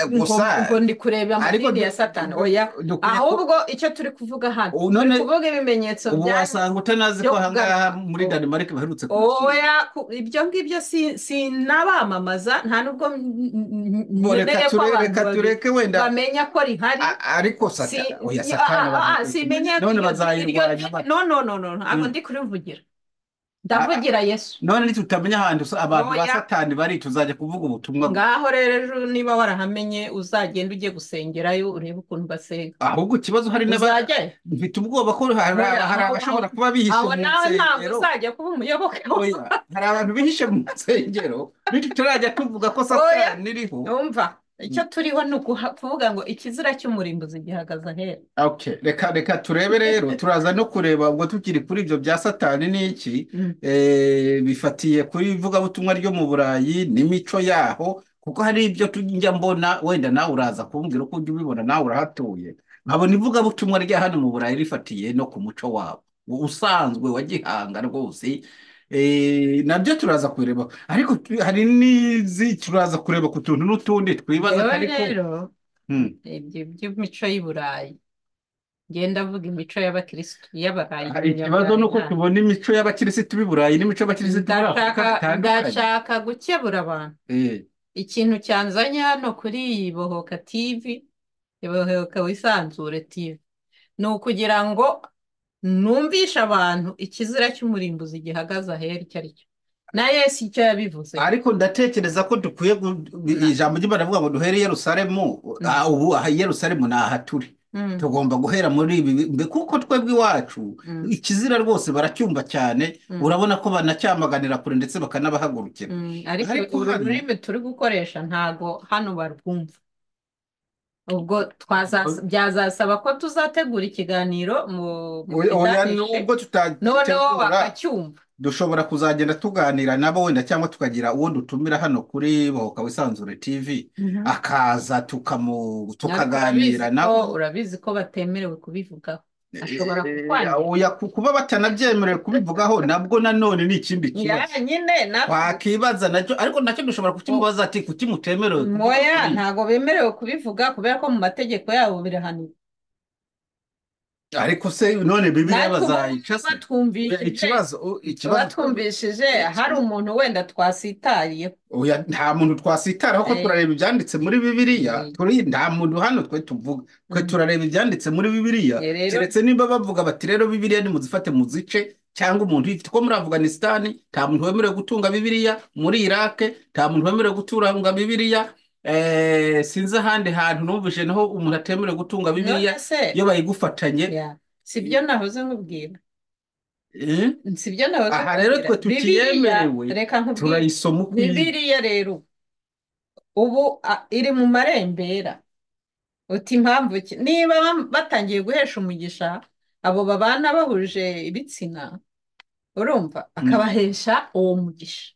Speaker 2: gusa
Speaker 1: ngo ndi kureba amadini ya Satani, oya, ahubwo icyo turi kuvuga hano turi kuvuga ibimenyetso
Speaker 2: ubu wasanga utanazi ko ahangaha muri Denmark baherutse
Speaker 1: oya, ibyo ngibyo sinabamamaza, nta nubwo
Speaker 2: nkeneye ko abantu
Speaker 1: bamenya ko rihari,
Speaker 2: ariko Satani none bazayirwanya bate?
Speaker 1: no ntabwo ndi kurivugira, ndavugira Yesu.
Speaker 2: None nitutamenya ahantu abantu ba Satani bari, tuzajya kuvuga ubutumwa.
Speaker 1: Ngaho rero ejo niba warahamenye uzagenda ujye gusengerayo urebe ukuntu basenga.
Speaker 2: Ahubwo ikibazo hari mfite ubwoba ko hari abashobora kuba bihishe mu nsengero.
Speaker 1: Nawe ntabwo uzajya kuba umuyoboke.
Speaker 2: Hari abantu bihishe mu nsengero, bityo turajya tuvuga ko Satani iriho.
Speaker 1: Umva, icyo turiho ni kuvuga ngo ikizira cy'umurimbuzi gihagaze ahera.
Speaker 2: Okay, reka turebe rero, turaza no kureba ubwo tukiri kuri ibyo bya satani n'iki, bifatiye kuri ivugabutumwa ryo mu Burayi n'imico yaho, kuko hari ibyo tujya mbona, wenda nawe uraza kumbwira uko ujya ubibona, nawe urahatuye, nkabona ivugabutumwa rya hano mu Burayi rifatiye no ku muco wabo usanzwe wa gihanga rwose. Nabyo turaza kureba, ariko hari n'izi turaza kureba ku tuntu n'utundi twibaza
Speaker 1: yewe
Speaker 2: ariko
Speaker 1: rero ibyo by'imico y'i Burayi ngenda avuga imico y'abakirisitu y'abarayi
Speaker 2: ikibazo ni uko tubona imico y'abakirisitu b'i Burayi n'imico y'abakirisitu muri Afurika bitandukanye.
Speaker 1: ndashaka gukebura abantu. Ikintu cyanzanye hano kuri iyi Bohoka TV, Bohoka wisanzure TV, ni ukugira ngo numvishe abantu ikizira cy'umurimbuzi gihagaze ahera icyo ari cyo, na Yesu icyo yabivuze.
Speaker 2: Ariko ndatekereza ko dukwiye ijambo ry'Imana rivuga ngo duhere i Yerusalemu. Ubu aha i Yerusalemu ni aha turi, tugomba guhera muri ibi, kuko twebwe iwacu ikizira rwose baracyumva cyane, urabona ko banacyamaganira kure ndetse bakanabahagurukira.
Speaker 1: ariko ururimi turi gukoresha ntago hano barwumva. Ubwo byazasaba ko tuzategura ikiganiro mu noneho bakacyumva.
Speaker 2: Dushobora kuzagenda tuganira nabo wenda, cyangwa tukagira uwo dutumira hano kuri Bohoka Wisanzure TV, akaza tukaganira nabo.
Speaker 1: Urabizi ko batemerewe kubivugaho, ashobora kukwangira.
Speaker 2: Kuba batanabyemerewe kubivugaho nabwo nanone ni ikindi kibazo wakibaza nacyo, ariko nacyo dushobora kukimubaza ati kuki mutemerewe
Speaker 1: kubivuga. Ntago bemerewe kubivuga kubera ko mu mategeko yabo birahanirwa.
Speaker 2: Ariko se none Bibiliya bazayica se?
Speaker 1: Ikibazo twumvishije hari umuntu wenda twasitariye.
Speaker 2: Nta muntu twasitaraho, ko turareba ibyanditse muri Bibiliya. Nta muntu hano twe tuvuga, twe turareba ibyanditse muri Bibiliya, keretse nimba bavuga bati rero Bibiliya nimuzifate muzice, cyangwa umuntu uyifite. Ko muri Afghanistan nta muntu wemerewe gutunga Bibiliya, muri Iraq nta muntu wemerewe gutunga Bibiliya. Sinzi ahandi hantu numvise naho umuntu atemerewe gutunga Bibiliya iyo bayigufatanye.
Speaker 1: Sibyo nahoze nkubwira.
Speaker 2: Aha rero twe tutiyemerewe turayisoma uko
Speaker 1: Bibiliya rero ubu iri mu marembera. Uti impamvu ki? Niba batangiye guhesha umugisha abo babana bahuje ibitsina, urumva, akabahesha uwo mugisha,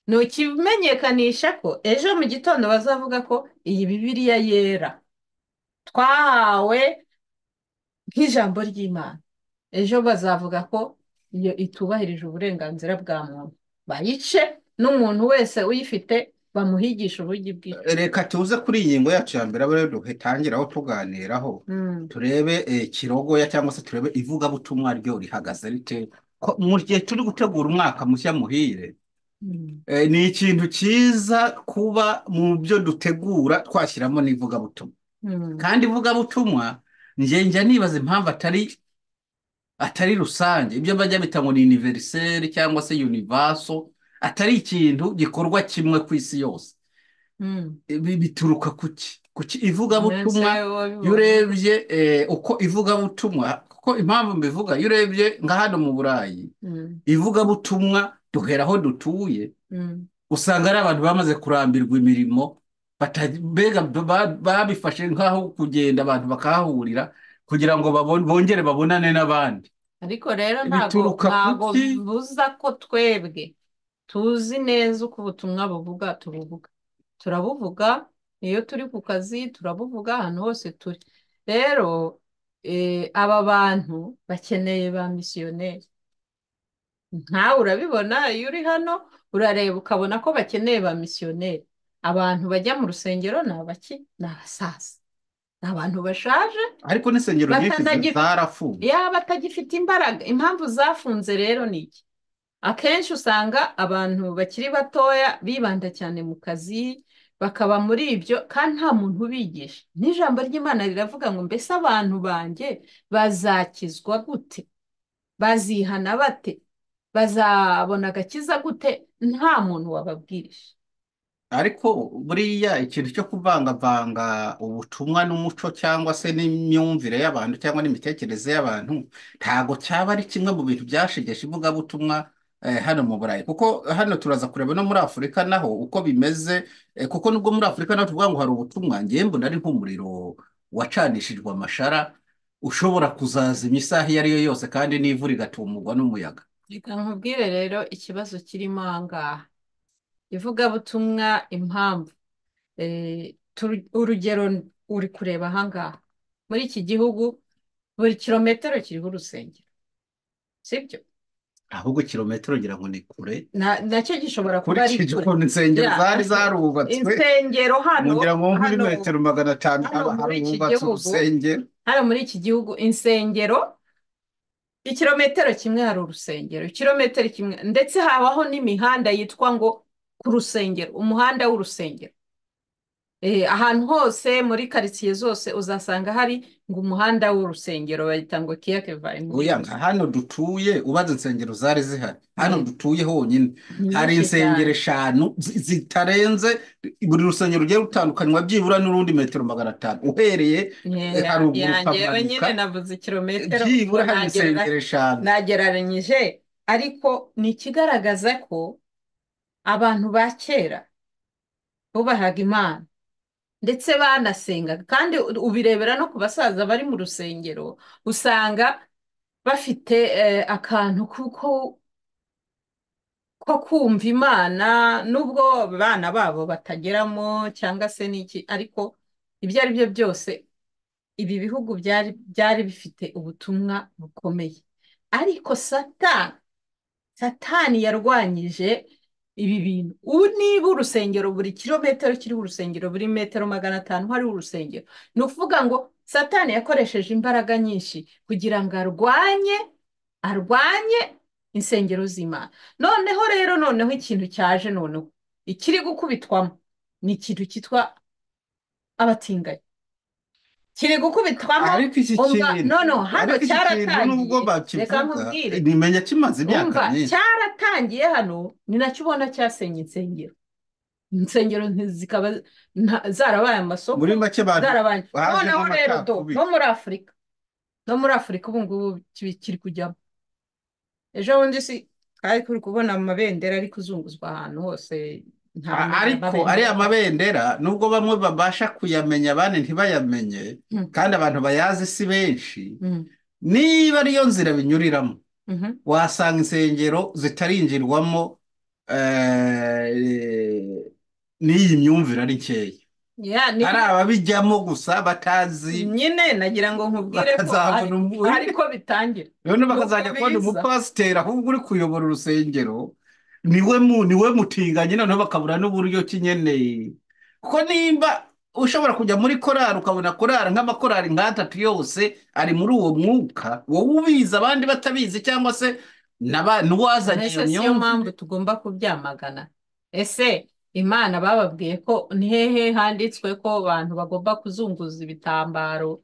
Speaker 1: nukimenyekanisha ko ejo mu gitondo bazavuga ko iyi Bibiliya yera twahawe nk'ijambo ry'Imana, ejo bazavuga ko iyo itubahirije uburenganzira bwa muntu, bayice, n'umuntu wese uyifite bamuhigisha ubugi bw'icyo.
Speaker 2: Reka tuze kuri iyi ngingo yacu ya mbere, rero duhetangiraho tuganiraho, turebe kirogoya cyangwa se turebe ivugabutumwa ryo rihagaze rite mu gihe turi gutegura umwaka mushya muhire. Ni ikintu cyiza kuba mu byo dutegura twashyiramo n'ivugabutumwa, kandi ivugabutumwa njya nibaza impamvu atari rusange, ibyo bajya bita ngo ni universel cyangwa se universal, atari ikintu gikorwa kimwe ku isi yose. Bituruka kuki ivugabutumwa iyo urebye uko ivugabutumwa, kuko impamvu mbivuga, iyo urebye nka hano mu Burayi ivugabutumwa duhera aho dutuye, usanga ari abantu bamaze kurambirwa imirimo, mbega babifashe nk'aho kugenda abantu bakahahurira kugira ngo bongere babonane n'abandi.
Speaker 1: Ariko rero ntabwo bibuza ko twebwe tuzi neza uko ubutumwa buvuga, turabuvuga iyo turi ku kazi, turabuvuga ahantu hose turi. Rero aba bantu bakeneye ba misiyoneri. Nkawe urabibona, iyo uri hano urareba ukabona ko bakeneye ba misiyoneri. Abantu bajya mu rusengero ni abaki? Ni abasaza, ni abantu bashaje,
Speaker 2: ariko n'insengero nyinshi zarafunze,
Speaker 1: batagifite imbaraga. Impamvu zafunze rero ni iki? Akenshi usanga abantu bakiri batoya bibanda cyane mu kazi, bakaba muri ibyo, kandi nta muntu ubigisha. N'ijambo ry'Imana riravuga ngo mbese abantu banjye bazakizwa gute? Bazihana bate? Bazabona agakiza gute nta muntu wababwirije?
Speaker 2: Ariko buriya ikintu cyo kuvangavanga ubutumwa n'umuco cyangwa se n'imyumvire y'abantu cyangwa n'imitekerereze y'abantu ntago cyaba ari kimwe mu bintu byashegeshe ivugabutumwa hano mu Burayi, kuko hano turaza kureba no muri Afurika naho uko bimeze, kuko nubwo muri Afurika naho tuvuga ngo hari ubutumwa, ngewe mbona ari nk'umuriro wacanishijwe amashara ushobora kuzazima isaha iyo ari yo yose kandi n'ivu rigatumurwa n'umuyaga.
Speaker 1: reka nkubwire rero ikibazo kirimo aha ngaha, ivugabutumwa impamvu. Urugero uri kureba aha ngaha, muri iki gihugu buri kilometero kiriho urusengero, sibyo?
Speaker 2: Ahubwo kilometero ngira ngo ni kure,
Speaker 1: nacyo gishobora kuba ari
Speaker 2: kurikije
Speaker 1: kure.
Speaker 2: ukuntu insengero
Speaker 1: Ya,
Speaker 2: zari zarubatswe.
Speaker 1: insengero hano
Speaker 2: Ngira ngo muri
Speaker 1: hano
Speaker 2: metero 500
Speaker 1: hano
Speaker 2: haba
Speaker 1: muri iki
Speaker 2: harubatse
Speaker 1: gihugu
Speaker 2: urusengero.
Speaker 1: hano muri iki gihugu insengero, ikilometero kimwe hari urusengero, ikilometero kimwe, ndetse habaho n'imihanda yitwa ngo ku rusengero, umuhanda w'urusengero. Ahantu hose muri karitsiye zose uzasanga hari ngo umuhanda w'urusengero, bayita ngo kiyakevaye.
Speaker 2: Oya, nka hano dutuye ubaze insengero zari zihari, hano dutuye honyine
Speaker 1: Ni
Speaker 2: hari
Speaker 1: nyinshi
Speaker 2: insengero
Speaker 1: cyane.
Speaker 2: 5 zitarenze, buri rusengero rugiye rutandukanywa byibura n'urundi metero 500 uhereye haruguru
Speaker 1: Yanjyewe nyine
Speaker 2: ukamanuka,
Speaker 1: navuze kilometero
Speaker 2: byibura hari insengero 5.
Speaker 1: nagereranyije, ariko ni ikigaragaza ko abantu ba kera bubahaga Imana ndetse banasengaga, kandi ubirebera no ku basaza bari mu rusengero, usanga bafite akantu ko kumva Imana, nubwo abana babo batageramo cyangwa se n'iki, ariko ibyo ari byo byose ibi bihugu byari bifite ubutumwa bukomeye. Ariko satani yarwanyije ibi bintu. Ubu niba urusengero buri kilometero kiriho urusengero, buri metero 500 hariho urusengero, ni ukuvuga ngo satani yakoresheje imbaraga nyinshi kugira ngo arwanye insengero z'Imana. Noneho ikintu cyaje, noneho ikiri gukubitwamo ni ikintu cyitwa abatinganyi, kiri gukubitwamo.
Speaker 2: Ariko iki kintu
Speaker 1: hano
Speaker 2: nubwo
Speaker 1: cyaratangiye, reka
Speaker 2: bakivuga
Speaker 1: nkubwire,
Speaker 2: nimenya kimaze imyaka myinshi.
Speaker 1: cyaratangiye hano, ni nacyo ubona cyasenye insengero zikaba zarabaye amasoko,
Speaker 2: muri make
Speaker 1: zarabaye.
Speaker 2: baje
Speaker 1: Noneho rero no muri Afurika ubu ngubu kiri kujyamo. Ejo bundi twari turi kubona amabendera ari kuzunguzwa ahantu hose.
Speaker 2: Ariko ariya mabendera nubwo bamwe babasha kuyamenya abandi ntibayamenye, kandi abantu bayazi si benshi, niba ariyo nzira binyuriramo wasanga insengero zitarinjirwamo n'iyi myumvire ari nkeya, hari ababijyamo gusa batazi.
Speaker 1: Nyine nagira ngo nkubwire ko ariko bitangira,
Speaker 2: none bakazajya kubona umupasiteri ahubwo uri kuyobora urusengero niwe mutinganye, noneho bakabura n'uburyo kinyeneye. Kuko nimba ushobora kujya muri korari ukabona korari nk'amakorari nk'atatu yose ari muri uwo mwuka, wowe ubizi abandi batabizi, cyangwa se n'uwazanye iyo myumvire.
Speaker 1: niyo mpamvu tugomba kubyamagana. Ese Imana bababwiye ko ni hehe handitswe ko abantu bagomba kuzunguza ibitambaro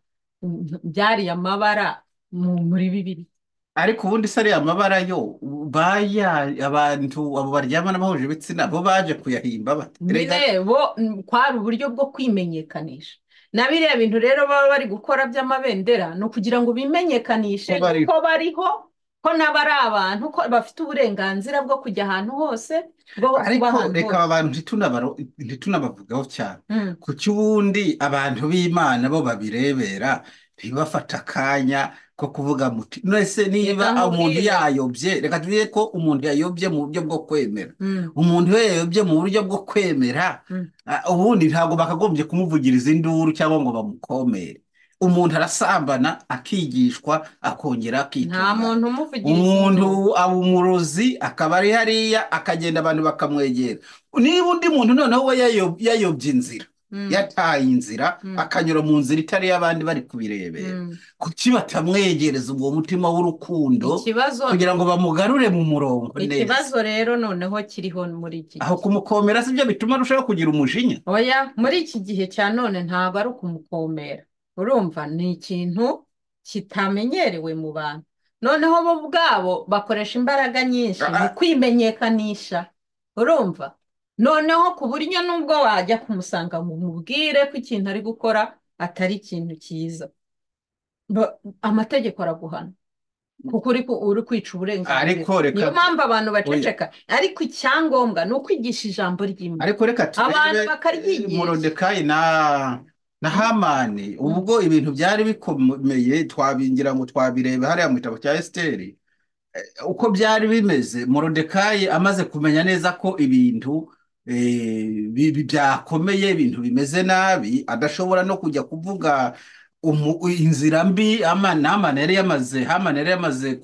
Speaker 1: byariye amabara muri Bibiliya?
Speaker 2: Ariko ubundi se ariya mabara yo abantu abo baryamana bahuje ibitsina bo baje kuyahimba bate?
Speaker 1: Nyine bo kwari uburyo bwo kwimenyekanisha. Na biriya bintu rero baba bari gukora by'amabendera ni ukugira ngo bimenyekanishe ko bariho, ko nabo ari abantu, ko bafite uburenganzira bwo kujya ahantu hose,
Speaker 2: ariko reka abantu ntitunabavugaho cyane. Kuki ubundi abantu b'Imana bo babirebera ntibafata akanya ko kuvuga muti nese niba umuntu yayobye, reka tuvuge ko umuntu yayobye mu buryo bwo kwemera, umuntu yayobye mu buryo bwo kwemera, ubundi ntabwo bakagombye kumuvugiriza induru cyangwa ngo bamukomere. Umuntu arasambana akigishwa akongera akitunganya.
Speaker 1: Nta muntu umuvugiriza
Speaker 2: umuntu aba umurozi akaba ari hariya akagenda abantu bakamwegera. Niba undi muntu noneho we yayobye inzira, yataye inzira akanyura mu nzira itari y'abandi bari kubirebera, kuki batamwegereza ubwo mutima w'urukundo kugira ngo bamugarure mu murongo neza?
Speaker 1: Ikibazo rero noneho kiriho muri iki gihe,
Speaker 2: aho kumukomera sibyo bituma arushaho kugira umujinya.
Speaker 1: Oya, muri iki gihe cya none ntabwo ari ukumukomera, urumva, ni ikintu kitamenyerewe mu bantu. Noneho bo ubwabo bakoresha imbaraga nyinshi mu kwimenyekanisha, urumva. Noneho ku buryo nubwo wajya kumusanga ngo umubwire ko ikintu ari gukora atari ikintu cyiza, amategeko araguhana. kuko uri kwica uburenganzira.
Speaker 2: ariko
Speaker 1: niyo
Speaker 2: reka
Speaker 1: mpamvu abantu
Speaker 2: oya,
Speaker 1: baceceka, ariko icyangombwa ni ukwigisha ijambo ry'Imana,
Speaker 2: ariko reka
Speaker 1: abantu
Speaker 2: turebe
Speaker 1: bakaryigisha.
Speaker 2: Morodekayi na Hamani ubwo ibintu byari bikomeye, twabingira ngo twabirebe hariya mu gitabo cya Esiteri uko byari bimeze. Morodekayi amaze kumenya neza ko ibintu byakomeye, ibintu bimeze nabi, adashobora no kujya kuvuga inzira mbi Hamani yari yamaze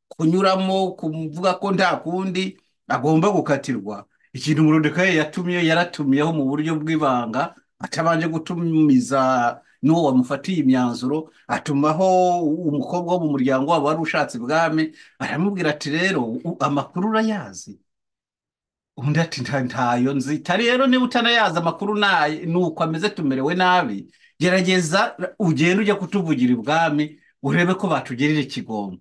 Speaker 2: kunyuramo, kuvuga ko nta kundi agomba gukatirwa. Ikintu Morodekayi yaratumiyeho mu buryo bw'ibanga, atabanje gutumiza n'uwo wamufatiye imyanzuro, atumaho umukobwa wo mu muryango wabo wari ushatse ibwami, aramubwira ati rero amakuru urayazi? Undi ati ntayo nzi. Rero niba utanayazi amakuru ni uko ameze, tumerewe nabi, gerageza ugende ujya kutuvugira ibwami urebe ko batugirira ikigongo.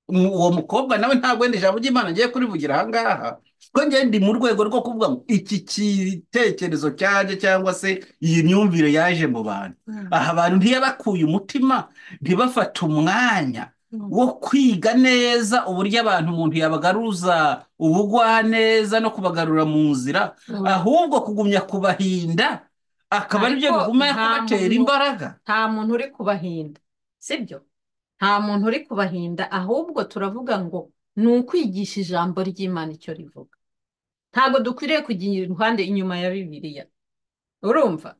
Speaker 2: Uwo mukobwa nawe ntabwo wenda ijambo ry'Imana ngiye kurivugira aha ngaha, ko njye ndi mu rwego rwo kuvuga ngo iki gitekerezo cyaje cyangwa se iyi myumvire yaje mu bantu. Aha abantu ntiyabakuye umutima, ntibafate umwanya wo kwiga neza uburyo abantu umuntu yabagaruza ubugwaneza no kubagarura mu nzira, ahubwo kugumya kubahinda akaba aribyo biguma kubatera imbaraga.
Speaker 1: Nta muntu uri kubahinda, sibyo? Nta muntu uri kubahinda, ahubwo turavuga ngo ni ukwigisha ijambo ry'Imana icyo rivuga. Ntabwo dukwiriye kugira iruhande inyuma ya Bibiliya, urumva?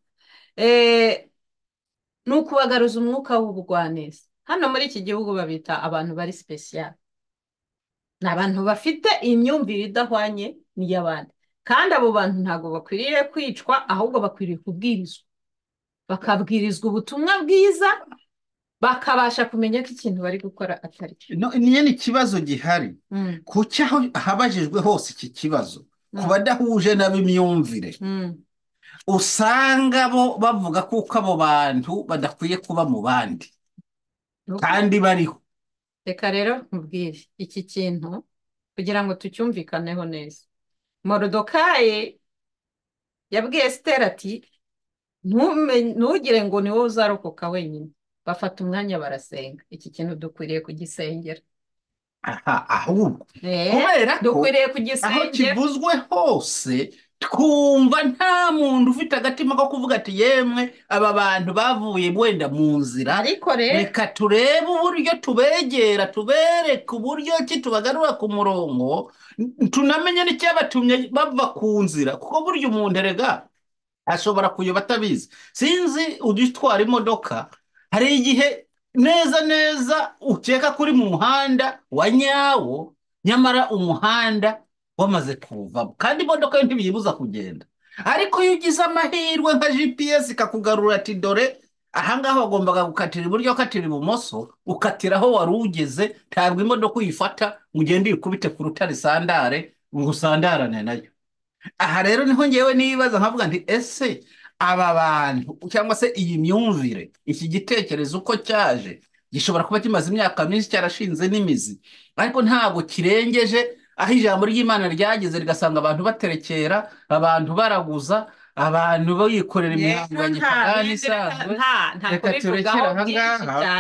Speaker 1: Ni ukubagaruza umwuka w'ubugwaneza. Hano muri iki gihugu babita abantu bari sipesiyali, ni abantu bafite imyumvire idahwanye n'iy'abandi, kandi abo bantu ntabwo bakwiriye kwicwa, ahubwo bakwiriye kubwirizwa, bakabwirizwa ubutumwa bwiza, bakabasha kumenya ko ikintu bari gukora atari cyo.
Speaker 2: Niyo ni ikibazo gihari. Kuki aho habajijwe hose iki kibazo ku badahuje n'ab'imyumvire, usanga bo bavuga kuko abo bantu badakwiye kuba mu bandi kandi bariho.
Speaker 1: Reka rero nkubwire iki kintu kugira ngo tucyumvikaneho neza. Morodekayi yabwiye Esiteri ati ntugire ngo ni wowe uzarokoka wenyine, bafata umwanya barasenga. Iki kintu dukwiriye kugisengera.
Speaker 2: Ahubwo kubera ko aho kivuzwe hose twumva nta muntu ufite agatima ko kuvuga ati yemwe aba bantu bavuye wenda mu nzira,
Speaker 1: ariko
Speaker 2: reka turebe uburyo tubegera, tubereke uburyo ki tubagarura ku murongo, tunamenye n'icyabatumye bava ku nzira, kuko burya umuntu erega ashobora kuyoba atabizi. Sinzi ugitwara imodoka, hari igihe neza ukeka kuri mu muhanda wa nyawo, nyamara umuhanda wamaze kuwuvamo, kandi imodoka yo ntibiyibuza kugenda. Ariko iyo ugize amahirwe nka GPS ikakugarura ati dore ahangaha wagombaga gukatira iburyo, ukatira ibumoso, ukatira aho wari ugeze, ntabwo imodoka uyifata ngo ugende uyikubite ku rutare sandare ngo usandarane nayo. Aha rero niho ngewe nibaza nkavuga nti ese aba bantu cyangwa se iyi myumvire, iki gitekerezo uko cyaje gishobora kuba kimaze imyaka myinshi cyarashinze n'imizi, ariko ntabwo kirengeje aho ijambo ry'Imana ryageze rigasanga abantu baterekera, abantu baraguza, abantu bikorera imihango ya gipagani isanzwe. Reka turekere aha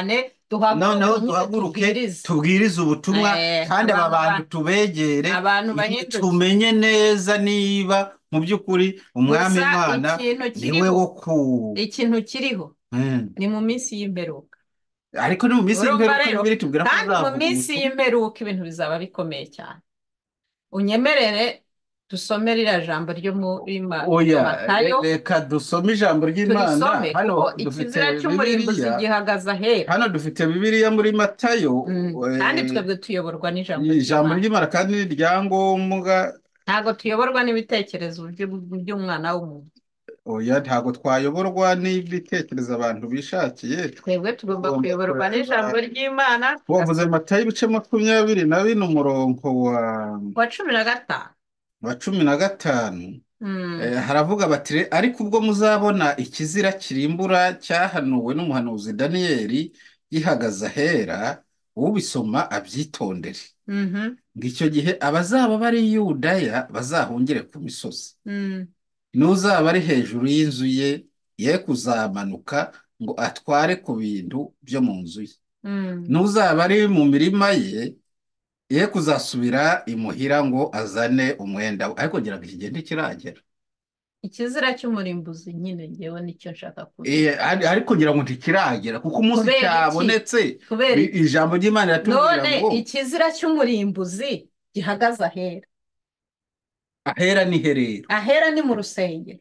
Speaker 2: ngaha, noneho duhaguruke tubwirize ubutumwa, kandi aba bantu tubegere, tumenye neza niba mu by'ukuri umwami Imana niwe wo
Speaker 1: ikintu kiriho ni mu minsi y'imperuka.
Speaker 2: Ariko ni mu minsi y'imperuka Bibiliya itubwira ko
Speaker 1: kandi mu minsi y'imperuka ibintu bizaba bikomeye cyane. Unyemerere dusome ririya jambo ryo muri Matayo.
Speaker 2: Reka dusome ijambo ry'Imana. Hano dufite
Speaker 1: Bibiliya,
Speaker 2: hano dufite Bibiliya muri Matayo,
Speaker 1: kandi twebwe tuyoborwa
Speaker 2: n'ijambo ry'Imana kandi ni iryangombwa.
Speaker 1: Ntabwo tuyoborwa n'ibitekerezo by'umwana w'umuntu.
Speaker 2: Oya, ntabwo twayoborwa n'ibitekerezo abantu bishakiye.
Speaker 1: Twebwe tugomba kuyoborwa n'ijambo ry'Imana.
Speaker 2: Wavuze Matayo ibice 24 umurongo
Speaker 1: wa 15.
Speaker 2: Wa 15 haravuga bati ariko ubwo muzabona ikizira kirimbura cyahanuwe n'umuhanuzi Daniyeli gihagaze ahera, ubisoma abyitondere. Ngicyo gihe abazaba bari i Yudaya bazahungire ku misozi, n'uzaba ari hejuru y'inzu ye kuzamanuka ngo atware ku bintu byo mu nzu ye.
Speaker 1: Mm.
Speaker 2: n'uzaba ari mu mirima ye kuzasubira imuhira ngo azane umwenda we, ariko ngira ngo iki gihe ntikiragera.
Speaker 1: Ikizira cy'umurimbuzi nyine ngewe nicyo nshaka kuvuga.
Speaker 2: Ariko ngira ngo ntikiragera kuko umunsi
Speaker 1: Kubera iki?
Speaker 2: cyabonetse
Speaker 1: Kubera iki?
Speaker 2: ijambo ry'Imana riratubwira
Speaker 1: None
Speaker 2: ngo
Speaker 1: ikizira cy'umurimbuzi gihagaze ahera.
Speaker 2: ahera ni herero,
Speaker 1: Ahera ni mu rusengero.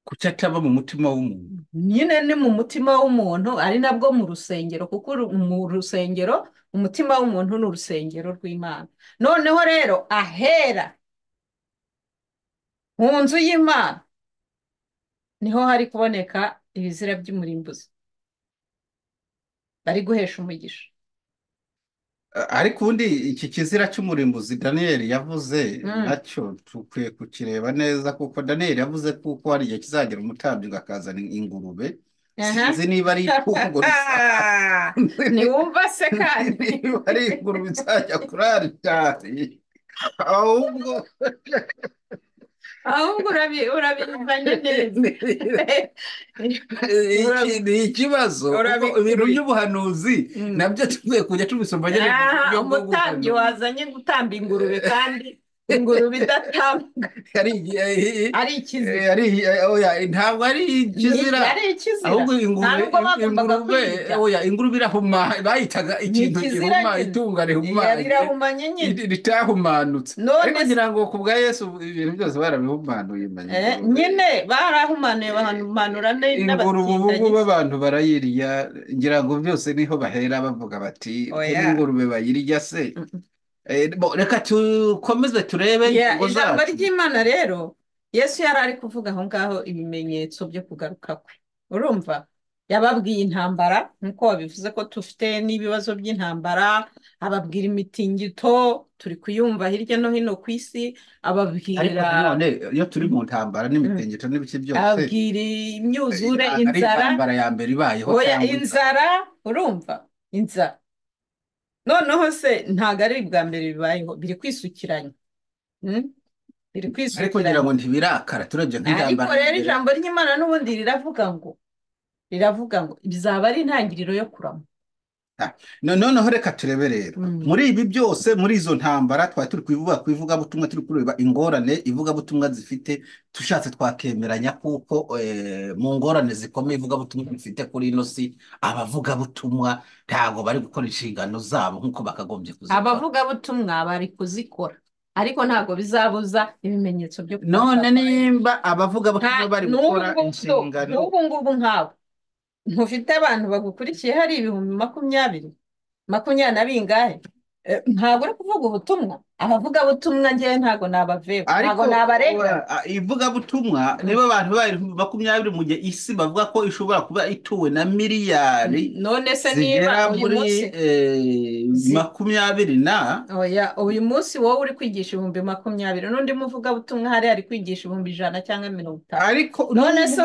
Speaker 2: kuki ataba mu mutima w'umuntu?
Speaker 1: Nyine ni mu mutima w'umuntu, ari nabwo mu rusengero, kuko mu rusengero umutima w'umuntu ni urusengero rw'Imana. Noneho rero ahera mu nzu y'Imana niho hari kuboneka ibizira by'umurimbuzi bari guhesha umugisha.
Speaker 2: Ariko ubundi iki kizira cy'umurimbuzi Daniyeli yavuze nacyo tukwiye kukireba neza, kuko Daniyeli yavuze kuko hari igihe kizagera umutambyi ngo akazana ingurube. Sinzi niba ari itungo
Speaker 1: ntiwumva se kandi
Speaker 2: niba ari ingurube izajya kuri aritari, ahubwo
Speaker 1: urabizanye neza.
Speaker 2: ni ikibazo kuko ibintu by'ubuhanuzi nabyo tukwiye kujya tubisoma nyine mu buryo bwo
Speaker 1: umutambyi wazanye gutamba ingurube kandi ingurube idatambwa ari ikizira.
Speaker 2: ntabwo ari ikizira, ahubwo ingurube irahuma, bayitaga ikintu gihuma, itunga
Speaker 1: rirahumanye nyine
Speaker 2: ritahumanutse. Ariko ngira ngo ku bwa Yesu ibintu byose barabihumanuye nyine
Speaker 1: barahumanuye, bahumanura
Speaker 2: ingurube ubu ngubu abantu barayirya, ngira ngo byose niho bahera bavuga bati ingurube bayirya se. Reka dukomeze turebe ingingo zacu.
Speaker 1: Ijambo ry'Imana rero Yesu yari ari kuvuga aho ngaho ibimenyetso byo kugaruka kwe. Urumva yababwiye intambara nk'uko wabivuze ko dufite n'ibibazo by'intambara, ababwira imitingito turi kuyumva hirya no hino ku isi, ababwira
Speaker 2: none iyo turi mu ntambara n'imitingito n'ibiki byose,
Speaker 1: ababwira imyuzure, inzara.
Speaker 2: intambara ya mbere ibayeho
Speaker 1: inzara, urumva inzara. Noneho se ntabwo ari bwa mbere bibayeho, biri kwisukiranya. Biri kwisukiranya.
Speaker 2: Ariko ngira ngo ntibirakara turebye nk'intambara.
Speaker 1: Ariko rero ijambo ry'Imana n'ubundi riravuga ngo bizaba ari intangiriro yo kurama.
Speaker 2: Noneho reka turebe rero muri ibi byose, muri izo ntambara twari turi ku ivugabutumwa, turi kureba ingorane ivugabutumwa zifite, tushatse twakemeranya kuko mu ngorane zikomeye ivugabutumwa bifite kuri ino si, abavugabutumwa ntabwo bari gukora inshingano zabo nk'uko bakagombye kuzikora.
Speaker 1: Abavugabutumwa bari kuzikora, ariko ntabwo bizabuza ibimenyetso byo
Speaker 2: none nimba abavugabutumwa bari gukora inshingano,
Speaker 1: n'ubu ngubu nkawe ntufite abantu bagukurikiye hari 20,000 na bingahe, ntabwo uri kuvuga ubutumwa. Abavugabutumwa ngewe ntabwo nabaveba, ntabwo nabarega.
Speaker 2: Ivugabutumwa niba abantu bari 20 mu gihe isi bavuga ko ishobora kuba ituwe na miliyari
Speaker 1: none se
Speaker 2: zigera
Speaker 1: niba
Speaker 2: muri 20 na
Speaker 1: uyu munsi wowe uri kwigisha 20,000 n'undi muvugabutumwa hari ari kwigisha 100 cyangwa 50.
Speaker 2: ariko
Speaker 1: none se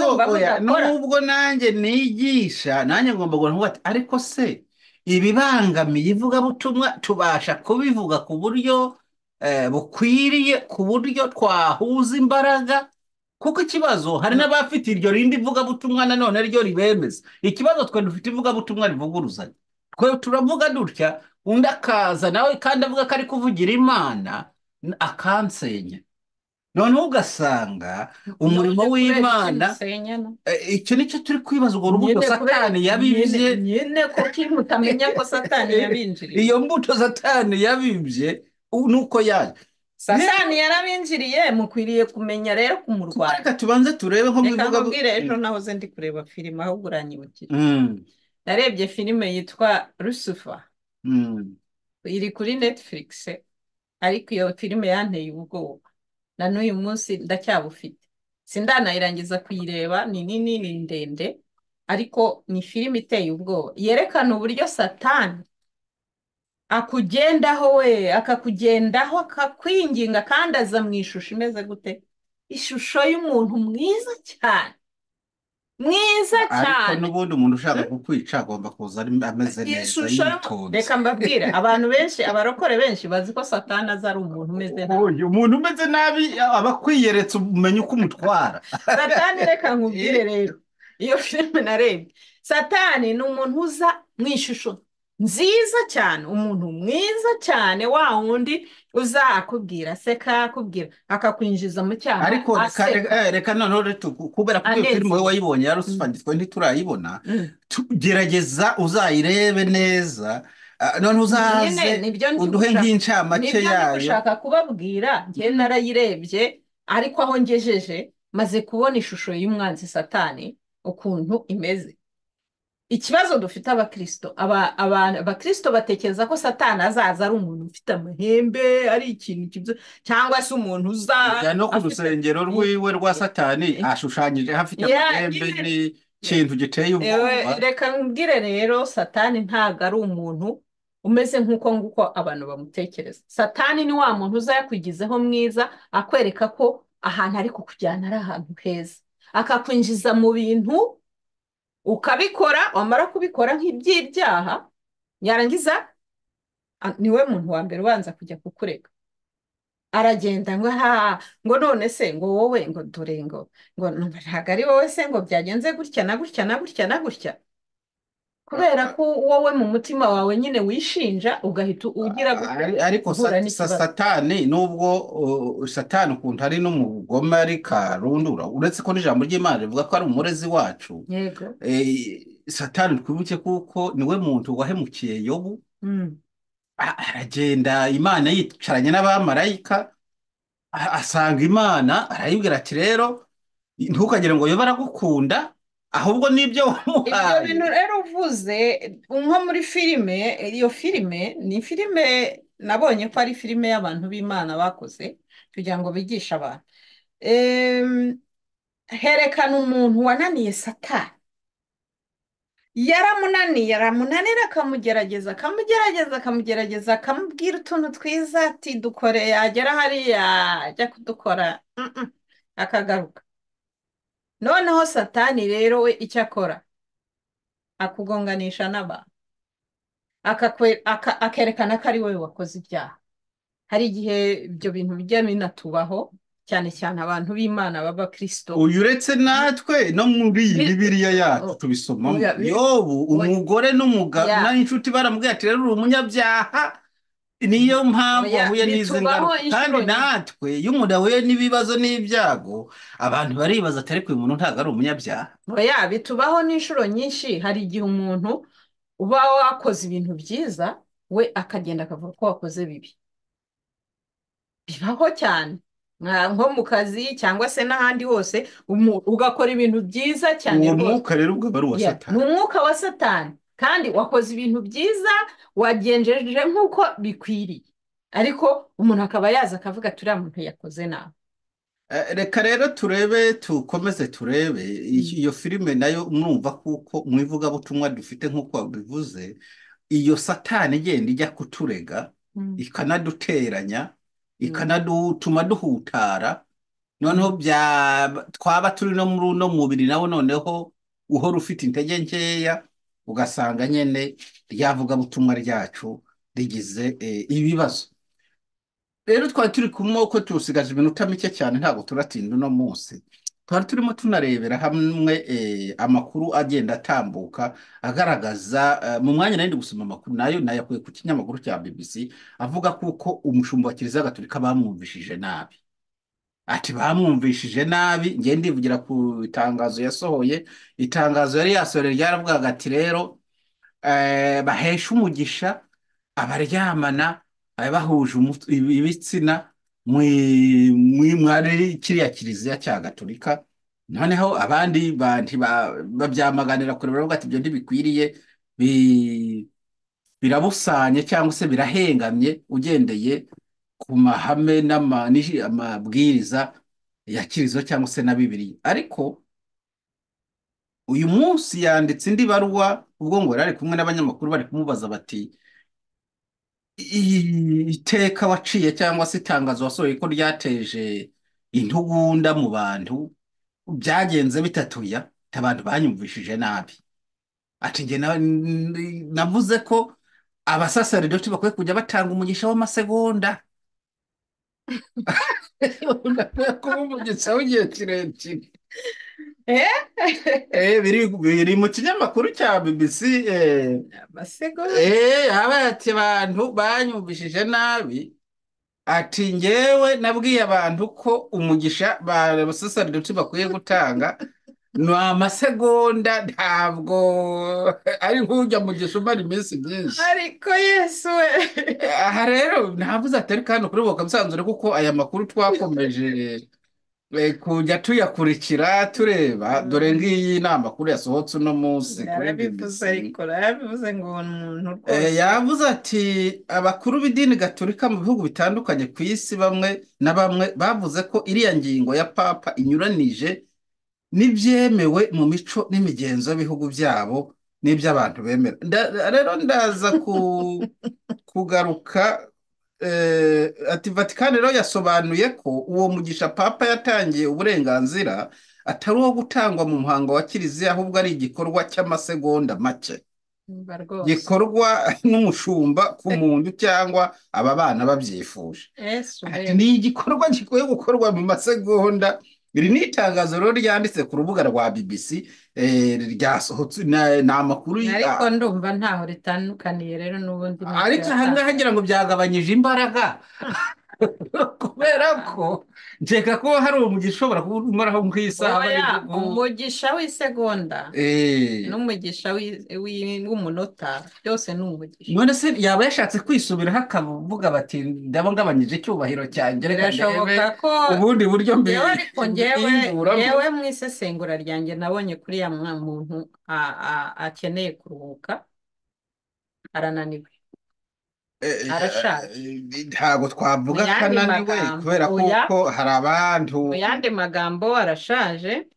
Speaker 2: nubwo nanjye nigisha, nanjye ngomba guhora ati ariko se ibibangamiye ivugabutumwa tubasha kubivuga ku buryo bukwiriye, ku buryo twahuza imbaraga, kuko ikibazo hari n'abafite iryo rindi ivugabutumwa nanone ryo ribemeza. Ikibazo twe dufite ivugabutumwa rivuguruzanya, twe turavuga dutya, undi akaza nawe kandi avuga ko ari kuvugira Imana akansenya. Noneho ugasanga umurimo w'Imana, icyo nicyo turi kwibaza, urwo rubuto Satani yabibye
Speaker 1: nyine, kuko mutamenya ko Satani yabinjiriye.
Speaker 2: Iyo mbuto Satani yabibye nuko yaje.
Speaker 1: Satani yarabinjiriye, mukwiriye kumenya rero kumurwanya.
Speaker 2: Reka tubanze turebe nko
Speaker 1: bivuga. Reka mbwire, ejo nahoze ndi kureba filime, ahubwo uranyibukira. Narebye filime yitwa Lucifer, iri kuri Netflix, ariko iyo filime yanteye ubwoba, na n'uyu munsi ndacyabufite, sindanayirangiza kuyireba. Ni nini, ni ndende, ariko ni filime iteye ubwoba, yerekana uburyo Satani akugendaho akakugendaho, akakwinginga, kandi aza mu ishusho imeze gute? Ishusho y'umuntu mwiza cyane, mwiza cyane.
Speaker 2: Ariko n'ubundi umuntu ushaka kukwica agomba kuza ameze neza, yitonze.
Speaker 1: Reka mbabwire, abantu benshi, abarokore benshi bazi ko Satani aza ari umuntu umeze nabi.
Speaker 2: Umuntu umeze nabi aba akwiyeretse umenye uko umutwara.
Speaker 1: Satani, reka nkubwire rero, iyo filime narebye, Satani ni umuntu uza mu ishusho nziza cyane, umuntu mwiza cyane, wa wundi uza akubwira aseka, akubwira akakwinjiza mu cyaha
Speaker 2: ariko
Speaker 1: aseka
Speaker 2: reka noneho kubera ko iyo filime wowe
Speaker 1: anezerewe.
Speaker 2: wayibonye yarusifanditswe ntiturayibona,
Speaker 1: Mm.
Speaker 2: gerageza uzayirebe neza, noneho
Speaker 1: nyine
Speaker 2: uzaze uduhe nk'incamake
Speaker 1: nibyo ndi
Speaker 2: yayo.
Speaker 1: gushaka kubabwira. njye narayirebye, ariko aho ngejeje maze kubona ishusho y'umwanzi satani ukuntu imeze. Ikibazo dufite abakristo, abakristo batekereza ko satani azaza ari umuntu ufite amahembe, ari ikintu kibyo, cyangwa se umuntu uza
Speaker 2: Ujya no ku
Speaker 1: afite
Speaker 2: rusengero rwiwe rwa satani ashushanyijeho afite amahembe
Speaker 1: nyine.
Speaker 2: n'ikintu giteye ubwoba.
Speaker 1: Reka nkubwire rero, satani ntabwo ari umuntu umeze nk'uko nguko abantu bamutekereza. Satani ni wa muntu uza yakwigizeho mwiza, akwereka ko ahantu ari kukujyana ari ahantu heza, akakwinjiza mu bintu ukabikora, wamara kubikora nk'iby'ibyaha, yarangiza niwe muntu wa mbere ubanza kujya kukurega. Aragenda ngo ngo none se ngo wowe ngo dore ngo ntabwo ari wowe se ngo byagenze gutya na gutya na gutya na gutya, kubera ko wowe mu mutima wawe nyine wishinja, ugahita ugira
Speaker 2: ariko
Speaker 1: guhura n'ikibazo.
Speaker 2: satani nubwo satani ukuntu ari n'umugome ari karundura, uretse ko n'ijambo ry'Imana rivuga ko ari umurezi wacu.
Speaker 1: Yego.
Speaker 2: Satani twibuke kuko niwe muntu wahemukiye Yobu. Aragenda Imana yicaranye n'abamarayika, asanga Imana arayibwira ati rero ntukagire ngo Yobu aragukunda, ahubwo nibyo wamuhaye.
Speaker 1: Ibyo bintu rero uvuze nko muri filime, iyo filime ni filime nabonye ko ari filime y'abantu b'Imana bakoze kugira ngo bigishe abantu. Herekana umuntu wananiye satani, yaramunaniye, aramunanira, akamugerageza, akamubwira utuntu twiza, ati dukore, yagera hariya ajya kudukora akagaruka. Noneho satani rero we icyo akora, akugonganisha n'abantu, akerekana ko ari wowe wakoze ibyaha. Hari igihe ibyo bintu bijya binatubaho, cyane cyane abantu b'Imana b'abakristo.
Speaker 2: uyu uretse natwe no muri iyi Bibiliya yacu tubisomamo, Yobu umugore n'umugabo n'inshuti baramubwira ati rero uri umunyabyaha, niyo mpamvu wahuye n'izi ngaruka. Kandi natwe iyo umuntu ahuye n'ibibazo n'ibyago, abantu baribaza ati ariko uyu muntu ntabwo ari umunyabyaha.
Speaker 1: Bitubaho n'inshuro nyinshi. Hari igihe umuntu uba wakoze ibintu byiza, we akagenda akavuga ko wakoze bibi. Bibaho cyane, nko mu kazi cyangwa se n'ahandi hose, ugakora ibintu byiza cyane.
Speaker 2: Uwo mwuka rero ubwo ari uwa satani,
Speaker 1: ni umwuka wa satani, kandi wakoze ibintu byiza, wagenjeje nk'uko bikwiriye, ariko umuntu akaba yaza akavuga ati uriya muntu yakoze nabi.
Speaker 2: reka rero tukomeze turebe iyo filime nayo, mwumva kuko mu ivugabutumwa dufite nk'uko wabivuze, iyo satani igenda ijya kuturega, ikanaduteranya, ikanadutuma duhutara, noneho twaba turi no muri uno mubiri nawo noneho uhora ufite intege nkeya, ugasanga nyine ryavugabutumwa ryacu rigize ibibazo. Rero twari turi kumwe ko tusigaje iminota mike cyane, ntabwo turatinda uno munsi. Twari turimo tunarebera hamwe amakuru agenda atambuka agaragaza, mu mwanya nari ndi gusoma amakuru nayo nayakuye ku kinyamakuru cya BBC, avuga kuko umushumba wa Kiliziya Gatolika bamwumvishije nabi. Ati bamwumvishije nabi, ngiye ndivugira ku itangazo yasohoye. Itangazo yari yasohoye ryaravugaga ati rero bahesha umugisha abaryamana bahuje ibitsina mwari kiriya Kiliziya cya Gatolika. Noneho abandi babyamaganira kure, baravuga ati ibyo ntibikwiriye, birabusanye cyangwa se birahengamye ugendeye ku mahame n'amabwiriza ya Kiliziya cyangwa se na Bibiliya. Ariko uyu munsi yanditse indi baruwa, ubwo ngo yari ari kumwe n'abanyamakuru bari kumubaza bati iteka waciye cyangwa se itangazo wasohoye ko ryateje intugunda mu bantu, byagenze bitatuya, abantu banyumvishije nabi. Ati njye navuze ko abasaseridoti bakwiye kujya batanga umugisha w'amasegonda. Kuba umugisha w'igihe kirekire. biri mu kinyamakuru cya BBC.
Speaker 1: amasegonda
Speaker 2: Habaye ati abantu banyumvishije nabi, ati ngewe nabwiye abantu ko umugisha abasaserdoti bakwiye gutanga ni amasegonda, ntabwo ari nk'ujya mugisha umara iminsi myinshi.
Speaker 1: ariko yesu we.
Speaker 2: Aha rero navuze atari kandi kuri boka musanzure, kuko aya makuru twakomeje kujya tuyakurikira tureba, dore ngiyi ni amakuru yasohotse uno munsi kuri
Speaker 1: yarabivuze,
Speaker 2: BBC.
Speaker 1: ariko yarabivuze ngo uwo muntu rwose.
Speaker 2: Yavuze ati abakuru b'idini gatolika mu bihugu bitandukanye ku isi bamwe na bamwe bavuze ko iriya ngingo ya papa inyuranije n'ibyemewe mu mico n'imigenzo y'ibihugu byabo n'iby'abantu bemera. Rero ndaza kugaruka. Ati Vatikani rero yasobanuye ko uwo mugisha papa yatangiye uburenganzira atari uwo gutangwa mu muhango wa kiliziya, ahubwo ari igikorwa cy'amasegonda make gikorwa n'umushumba ku muntu cyangwa aba bana babyifuje. Ati ni igikorwa gikwiye gukorwa mu masegonda. Iri ni itangazo rero ryanditse ku rubuga rwa BBC, ryasohotse ni amakuru.
Speaker 1: ariko ndumva ntaho ritandukaniye rero n'ubundi.
Speaker 2: ariko aha ngaha ngira ngo byagabanyije imbaraga kubera ko nkeka ko hari umugisha ushobora kumaraho nk'isaha.
Speaker 1: umugisha w'isegonda n'umugisha w'umunota byose ni umugisha.
Speaker 2: none se yaba yashatse kwisubiraho akavuga bati ndabangabanyije icyubahiro cyanjye,
Speaker 1: birashoboka ko
Speaker 2: ubundi buryo
Speaker 1: ariko ngewe mu isesengura ryanjye nabonye kuri ya muntu akeneye kuruhuka, arananiwe, arashaje.
Speaker 2: ntabwo twavuga ko ananiwe kubera ko hari abantu.
Speaker 1: mu yandi magambo arashaje,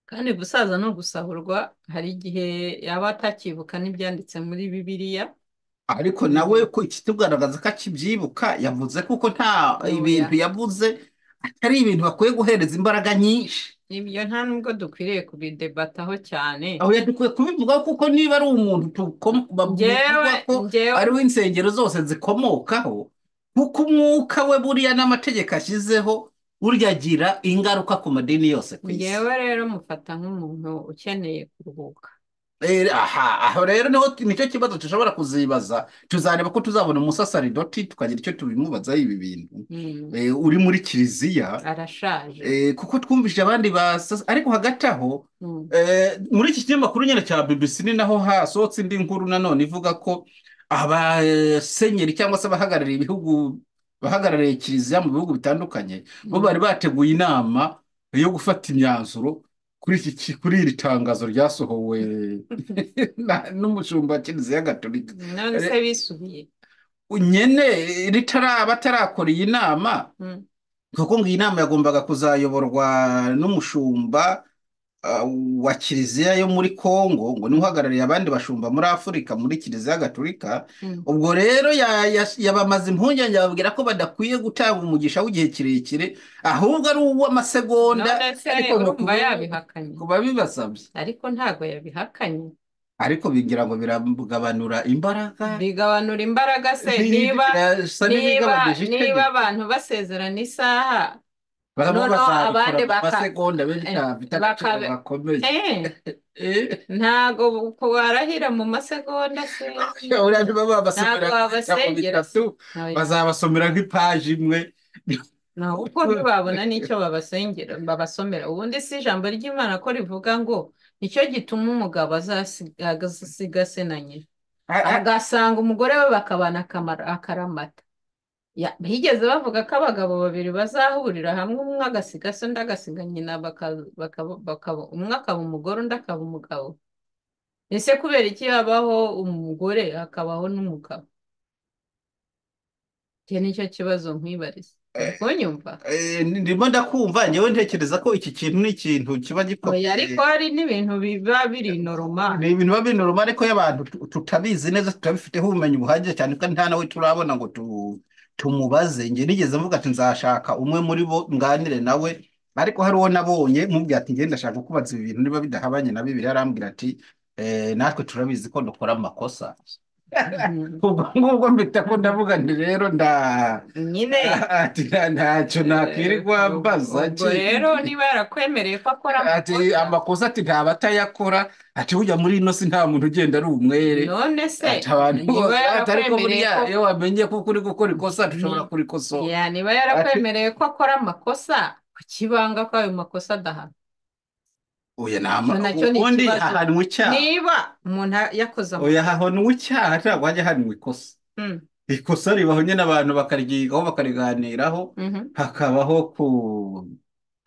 Speaker 1: kandi gusaza no gusahurwa hari igihe yaba atakibuka n'ibyanditse muri Bibiliya.
Speaker 2: ariko nawe ko ikitugaragaza ko akibyibuka, yavuze kuko nta ibintu yavuze atari ibintu bakwiye guhereza imbaraga nyinshi.
Speaker 1: ibyo nta nubwo dukwiriye kubidebataho cyane.
Speaker 2: aho dukwiye kubivugaho, kuko niba ari umuntu bavuga ko ariwe insengero zose zikomokaho, kuko umwuka we buriya n'amategeko ashyizeho burya agira ingaruka ku madini yose ku isi.
Speaker 1: ngewe rero mufata nk'umuntu ukeneye kuruhuka.
Speaker 2: aho rero nicyo kibazo dushobora kuzibaza. tuzareba ko tuzabona umusasaridoti tukagira icyo tubimubazaho ibi bintu. uri muri kiliziya
Speaker 1: arashaje,
Speaker 2: kuko twumvise abandi ariko hagati aho muri iki kinyamakuru nyine cya BBC ni naho hasohotse indi nkuru nanone ivuga ko abasenyeri cyangwa se abahagarariye ibihugu, bahagarariye kiliziya mu bihugu bitandukanye, bo bari bateguye inama yo gufata imyanzuro kuri iri tangazo ryasohowe n'umushumba wa kiliziya gatolika.
Speaker 1: none se bisubiye
Speaker 2: nyine batarakora iyi nama, kuko ngo iyi nama yagombaga kuzayoborwa n'umushumba wa kiliziya yo muri Kongo, ngo niwe uhagarariye abandi bashumba muri Afurika muri kiliziya gatolika. ubwo rero yabamaze impungenge, bababwira ko badakwiye gutanga umugisha w'igihe kirekire, ahubwo ari uw'amasegonda.
Speaker 1: ariko urumva yabihakanye
Speaker 2: kuba bibasabye,
Speaker 1: ariko ntago yabihakanye.
Speaker 2: ariko bigira ngo bigabanura imbaraga.
Speaker 1: bigabanura imbaraga se niba abantu basezerana isaha, noneho abandi
Speaker 2: amasegonda bafite agaciro gakomeye.
Speaker 1: ntago warahira mu masegonda se.
Speaker 2: ntabwo babasomera bazabasomera nk'ipaji imwe.
Speaker 1: uko ntibabona n'icyo babasomera. ubundi si ijambo ry'Imana ko rivuga ngo nicyo gituma umugabo azasiga se na nyina, agasanga umugore we bakabana akaramata. higeze bavuga ko abagabo babiri bazahurira hamwe, umwe agasiga se undi agasiga nyina, umwe akaba umugore undi akaba umugabo. ese kubera iki habaho umugore hakabaho n'umugabo? icyo nicyo kibazo nkwibariza. kunyumva
Speaker 2: ndimo ndakumva, njyewe ntekereza ko iki kintu ni ikintu kiba gikomeye,
Speaker 1: ariko hari n'ibintu biba biri normal.
Speaker 2: ni ibintu biba biri normal, ariko y'abantu tutabizi neza, tutabifiteho ubumenyi buhagije cyane, kandi nta nawe turabona ngo tumubaze. njye nigeze mvuga ati nzashaka umwe muri bo nganire nawe, ariko hari uwo nabonye mubwira ati ngenda ndashaka kubaza ibi bintu niba bidahabanye na Bibiliya. arambwira ati natwe turabizi ko dukora amakosa,
Speaker 1: Mhm.
Speaker 2: ubwo ngubwo mpita ko ndavuga nti rero
Speaker 1: nyine
Speaker 2: ati ntacyo nakwirirwa mbaza
Speaker 1: ubwo rero niba yarakwemereye ko akora
Speaker 2: ati
Speaker 1: amakosa,
Speaker 2: amakosa ati ntaba atayakora ati burya muri ino si nta muntu ugenda ari umwere
Speaker 1: none
Speaker 2: ati
Speaker 1: se
Speaker 2: abantu
Speaker 1: niba
Speaker 2: bose ati ariko
Speaker 1: yarakwemereye
Speaker 2: burya
Speaker 1: ko
Speaker 2: iyo wamenye ko uri gukora ikosa dushobora
Speaker 1: ni
Speaker 2: kurikosora
Speaker 1: ya niba
Speaker 2: ati
Speaker 1: yarakwemereye ko akora amakosa, kuki banga ko ayo makosa adahana?
Speaker 2: oya
Speaker 1: icyo nacyo ni
Speaker 2: ubundi
Speaker 1: ikibazo.
Speaker 2: hahanwa icyaha
Speaker 1: Niba umuntu yakoze
Speaker 2: oya
Speaker 1: amakosa.
Speaker 2: hahanwa icyaha ntabwo hajya hahanwa ikosa
Speaker 1: Mm,
Speaker 2: ikosa ribaho nyine abantu bakaryigaho bakariganiraho
Speaker 1: mhm.
Speaker 2: hakabaho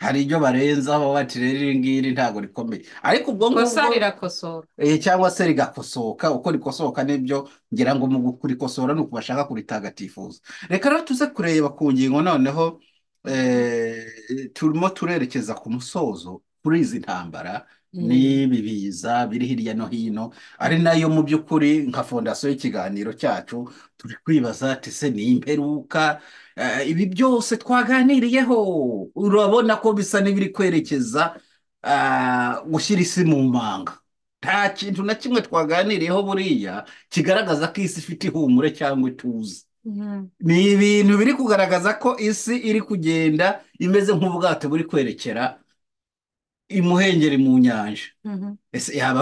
Speaker 2: hari ibyo barenzaho bati rero iri ngiri ntabwo rikomeye ariko ubwo
Speaker 1: ikosa
Speaker 2: ngubwo
Speaker 1: rirakosora.
Speaker 2: cyangwa se rigakosoka uko rikosoka nibyo ngira ngo mu kurikosora ni uko bashaka kuritagatifuza reka rero tuze kureba ku ngingo noneho turimo turerekeza ku musozo kuri izi ntambara
Speaker 1: Mm,
Speaker 2: n'ibi biza biri hirya no hino ari nayo mu by'ukuri nka fondasiyo y'ikiganiro cyacu turi kwibaza ati se ni imperuka ibi byose twaganiriyeho urabona ko bisa n'ibiri kwerekeza gushyira isi mu manga nta kintu na kimwe twaganiriyeho buriya kigaragaza ko isi ifite ihumure cyangwa ituze
Speaker 1: mhm,
Speaker 2: ni ibintu biri kugaragaza ko isi iri kugenda imeze nk'ubwato buri kwerekera imuhengeri mu nyanja
Speaker 1: mhm.
Speaker 2: ese yaba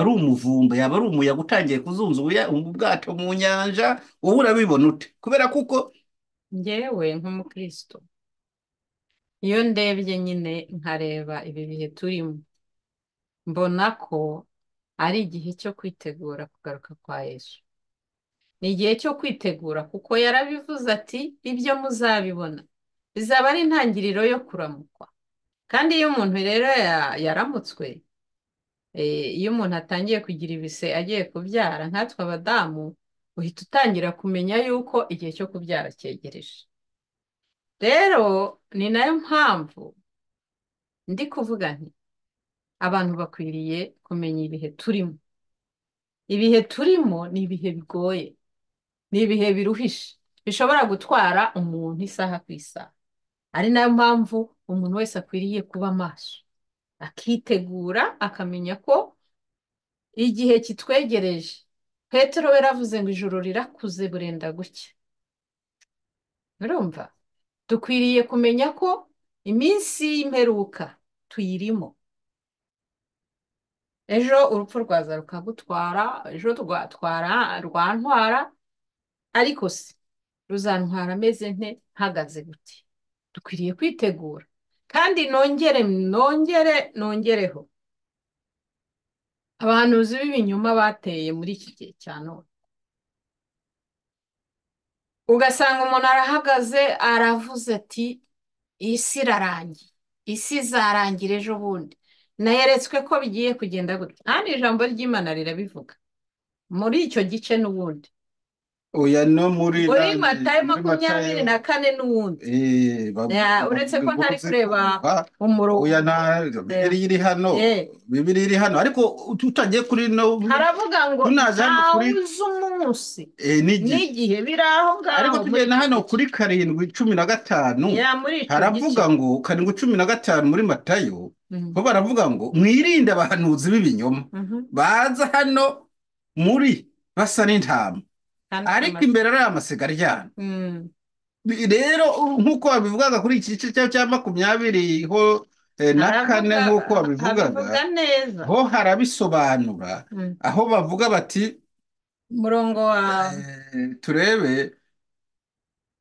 Speaker 2: ari umuvumba yaba ari umuyaga utangiye kuzunza ubwato mu nyanja wowe urabibona ute kubera kuko
Speaker 1: Njyewe nk'umukristo, iyo ndebye nyine nkareba ibi bihe turimo, mbona ko ari igihe cyo kwitegura kugaruka kwa Yesu. Ni igihe cyo kwitegura kuko yarabivuze ati ibyo muzabibona bizaba ari intangiriro yo kuramukwa. Kandi iyo umuntu rero yaramutswe, iyo umuntu atangiye kugira ibise agiye kubyara nkatwe abadamu, uhita utangira kumenya yuko igihe cyo kubyara cyegereje. Rero ni nayo mpamvu ndi kuvuga nti abantu bakwiriye kumenya ibihe turimo. Ibihe turimo ni ibihe bigoye, ni ibihe biruhishe, bishobora gutwara umuntu isaha ku isaha. Ari nayo mpamvu umuntu wese akwiriye kuba maso, akitegura akamenya ko igihe kitwegereje. Petero we yaravuze ngo ijoro rirakuze burenda gucya. Urumva? Dukwiriye kumenya ko iminsi y'imperuka tuyirimo. Ejo urupfu rwaza rukagutwara, ejo rwantwara, ariko se ruzantwara ameze nte, mpagaze gute? Dukwiriye kwitegura. Kandi nongereho. Abahanuzi b'ibinyoma bateye muri iki gihe cya none. Ugasanga umuntu arahagaze aravuze ati isi irarangiye, isi izarangira ejo bundi. Nayeretswe ko bigiye kugenda gutya. Kandi ijambo ry'Imana rirabivuga muri icyo gice n'ubundi.
Speaker 2: oya no muri
Speaker 1: Muri Matayo
Speaker 2: muri Matayo
Speaker 1: 24 n'ubundi. Uretse ko
Speaker 2: bavuga inkuru
Speaker 1: ntari kureba
Speaker 2: zikuba
Speaker 1: umurongo.
Speaker 2: oya nta bibiri iri hano bibiri iri hano ariko tutagiye kuri no
Speaker 1: Haravuga ngo
Speaker 2: tunaje hano kuri
Speaker 1: ntawe uzi umunsi
Speaker 2: n'igihe
Speaker 1: n'igihe biri aho
Speaker 2: ariko
Speaker 1: ngaho muri
Speaker 2: tugenda hano
Speaker 1: iki
Speaker 2: kuri
Speaker 1: gice.
Speaker 2: 7:15
Speaker 1: Muri icyo
Speaker 2: haravuga
Speaker 1: gice.
Speaker 2: ngo 7:15 muri Matayo
Speaker 1: Mhm.
Speaker 2: bo baravuga ngo mwirinde abahanuzi b'ibinyoma
Speaker 1: Mhm.
Speaker 2: baza hano muri basa n'intama
Speaker 1: Kandi
Speaker 2: ariko imbere ari amasiga aryana
Speaker 1: Mm.
Speaker 2: rero nk'uko babivugaga kuri iki gice cya 20 ho na kane nk'uko babivugaga
Speaker 1: habivuga neza.
Speaker 2: ho harabisobanura
Speaker 1: Mm.
Speaker 2: aho bavuga bati
Speaker 1: Umurongo wa
Speaker 2: turebe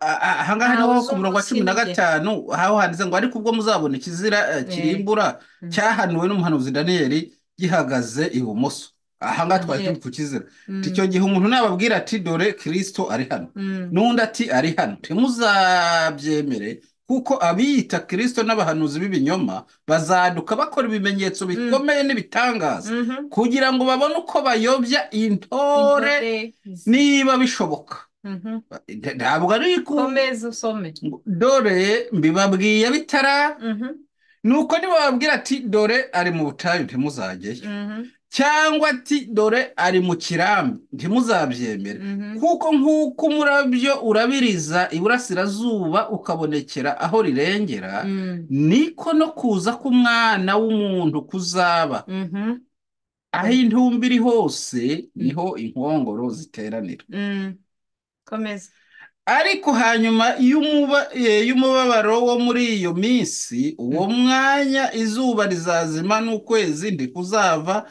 Speaker 2: ahangaha niho ku murongo wa 15 aho handitse ngo ariko ubwo muzabona ikizira kirimbura cyahanuwe n'umuhanuzi Daniyeli gihagaze ibumoso ahangaha twari turi ku kizira icyo gihe umuntu nababwira ati dore Kristo ari hano n'undi ati ari hano ntimuzabyemere kuko abiyita Kristo n'abahanuzi b'ibinyoma bazaduka bakora ibimenyetso bikomeye n'ibitangaza kugira ngo babone uko bayobya intore niba bishoboka. Ntabwo ari
Speaker 1: komeza usome.
Speaker 2: dore mbibabwiye bitara nuko nibababwira ati dore ari mu butayu ntimuzajyeyo cyangwa ati dore ari mu kirambi ntimuzabyemere kuko nk'uko umurabyo urabiriza iburasirazuba ukabonekera aho rirengera niko no kuza k'umwana w'umuntu kuzaba. aho intumbi iri hose niho inkongoro ziteranira.
Speaker 1: komeza.
Speaker 2: ariko hanyuma y'umubabaro wo muri iyo minsi, uwo mwanya izuba rizazima n'ukwezi ntikuzava,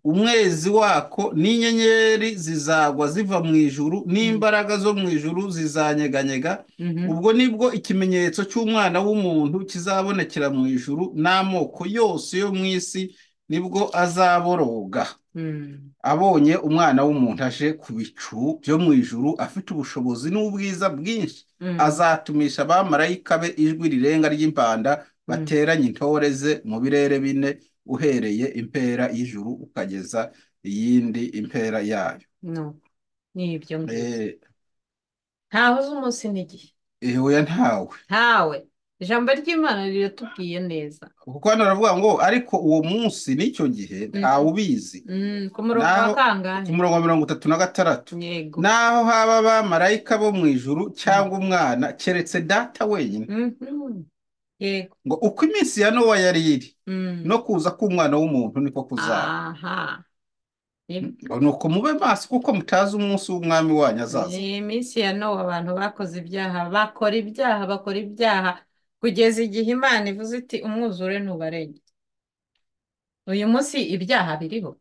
Speaker 2: umwezi wako n'inyenyeri zizagwa ziva mu ijuru, n'imbaraga zo mu ijuru zizanyeganyega. ubwo nibwo ikimenyetso cy'umwana w'umuntu kizabonekera mu ijuru, n'amoko yose yo mu isi nibwo azaboroga, abonye umwana w'umuntu aje ku bicu byo mu ijuru afite ubushobozi n'ubwiza bwinshi. azatumisha abamarayika be ijwi rirenga ry'impanda, bateranye intore ze mu birere bine, uhereye impera y'ijuru ukageza iyindi impera yayo.
Speaker 1: ni ibyo ngibyo. ntaho uzi umunsi n'igihe.
Speaker 2: oya, ntawe.
Speaker 1: ijambo ry'Imana riratubwiye neza,
Speaker 2: kuko hano baravuga ngo ariko uwo munsi n'icyo gihe ntawe ubizi.
Speaker 1: ku murongo wa kangahe?
Speaker 2: ku murongo wa 36.
Speaker 1: yego.
Speaker 2: naho haba abamarayika bo mu ijuru cyangwa umwana, keretse data wenyine.
Speaker 1: yego.
Speaker 2: ngo uko iminsi ya Nowa yari iri, no kuza k'umwana w'umuntu niko kuzaba. nuko mube maso, kuko mutazi umunsi w'umwami wanyu azaza.
Speaker 1: iyi minsi ya Nowa abantu bakoze ibyaha, bakora ibyaha kugeza igihe Imana ivuze iti umwuzure ntubarenge. uyu munsi ibyaha biriho.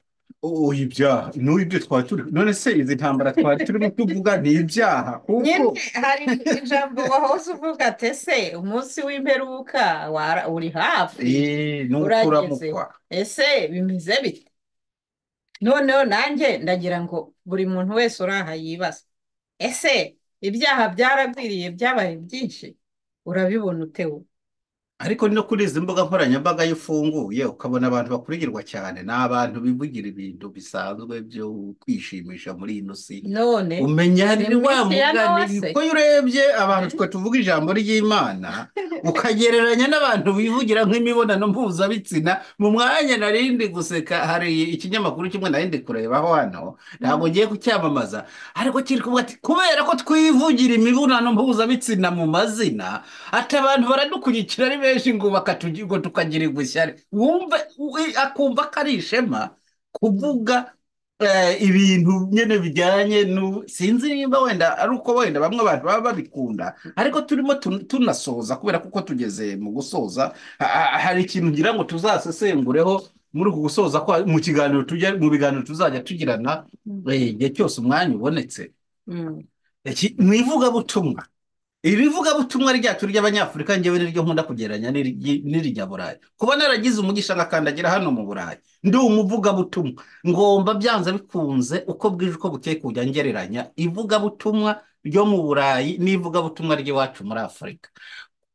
Speaker 2: ibyaha n'ibyo twari turi, none se izi ntambara twari turimo tuvuga ni ibyaha?
Speaker 1: kuko hari ijambo wahoze uvuga ati ese umunsi w'imperuka uri hafi, urageze, ese bimeze bite? noneho nanjye ndagira ngo buri muntu wese uri aha yibaza, ese ibyaha byaragwiriye, byabaye byinshi? urabibona utewe?
Speaker 2: ariko no kuri izi mbuga nkoranyambaga iyo ufunguye ukabona abantu bakurikirwa cyane, ni abantu bivugira ibintu bisanzwe byo kwishimisha muri ino si.
Speaker 1: none
Speaker 2: umenya ni wa mugani ko iyo urebye abantu twe tuvuga ijambo ry'Imana ukagereranya n'abantu bivugira nk'imibonano mpuzabitsina. mu mwanya narindi guseka, hari ikinyamakuru kimwe narindi kurebaho hano, ntabwo ngiye kucyamamaza, ariko kiri kuvuga ati kubera ko twivugira imibonano mpuzabitsina mu mazina, ati abantu baradukurikira ari benshi ngo tukagirirwa ishyari. wumve akumva ko ari ishema kuvuga ibintu nyine bijyanye sinzi nimba wenda ari uko wenda bamwe abantu baba babikunda, ariko turimo tunasoza, kubera kuko tugeze mu gusoza. hari ikintu ngira ngo tuzasesengureho muri uku gusoza mu biganiro tuzajya tugirana igihe cyose umwanya ubonetse. mu ivugabutumwa, ibivugabutumwa ryacu ry'Abanyafurika ngewe niryo nkunda kugereranya n'irijya Burayi. kuba naragize umugisha ngakandagira hano mu Burayi, ndi umuvugabutumwa, ngomba byanze bikunze uko bwije uko bukeye kujya ngereranya ivugabutumwa ryo mu Burayi n'ivugabutumwa ry'iwacu muri Afurika.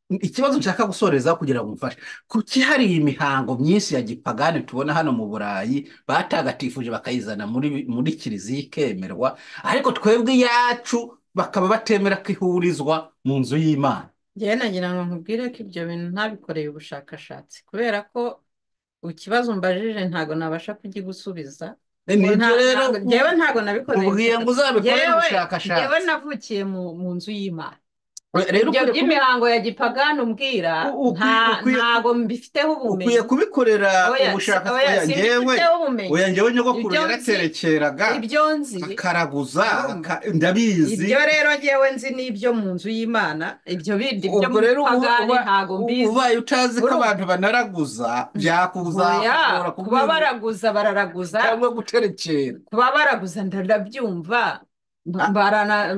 Speaker 2: ikibazo nshaka gusoreza kugira ngo mfashe, kuki hari imihango myinshi ya gipagani tubona hano mu Burayi batagatifuje bakayizana muri kiliziya ikemerwa, ariko twebwe iyacu bakaba batemera ko ihurizwa mu nzu y'Imana?
Speaker 1: njyewe nagira ngo nkubwire ko ibyo bintu ntabikoreye ubushakashatsi, kubera ko ikibazo mbajije ntabwo nabasha kugigusubiza.
Speaker 2: nibyo rero
Speaker 1: njyewe ntabwo nabikoreye
Speaker 2: ubwiye ngo uzabikorere ubushakashatsi.
Speaker 1: njyewe navukiye mu nzu y'Imana.
Speaker 2: rero
Speaker 1: ibyo by'imihango ya gipagani umbwira ntabwo mbifiteho ubumenyi.
Speaker 2: ukwiye kubikorera ubushakashatsi. njyewe nyogokuru yaraterekeraga akaraguza, ndabizi.
Speaker 1: ibyo rero njyewe nzi n'ibyo mu nzu y'Imana, ibyo bindi byo mu gipagani ntabwo mbizi.
Speaker 2: ubaye utazi ko abantu banaraguza byakuzakora
Speaker 1: kuba bararaguza
Speaker 2: cyangwa guterekera.
Speaker 1: kuba baraguza ndabyumva,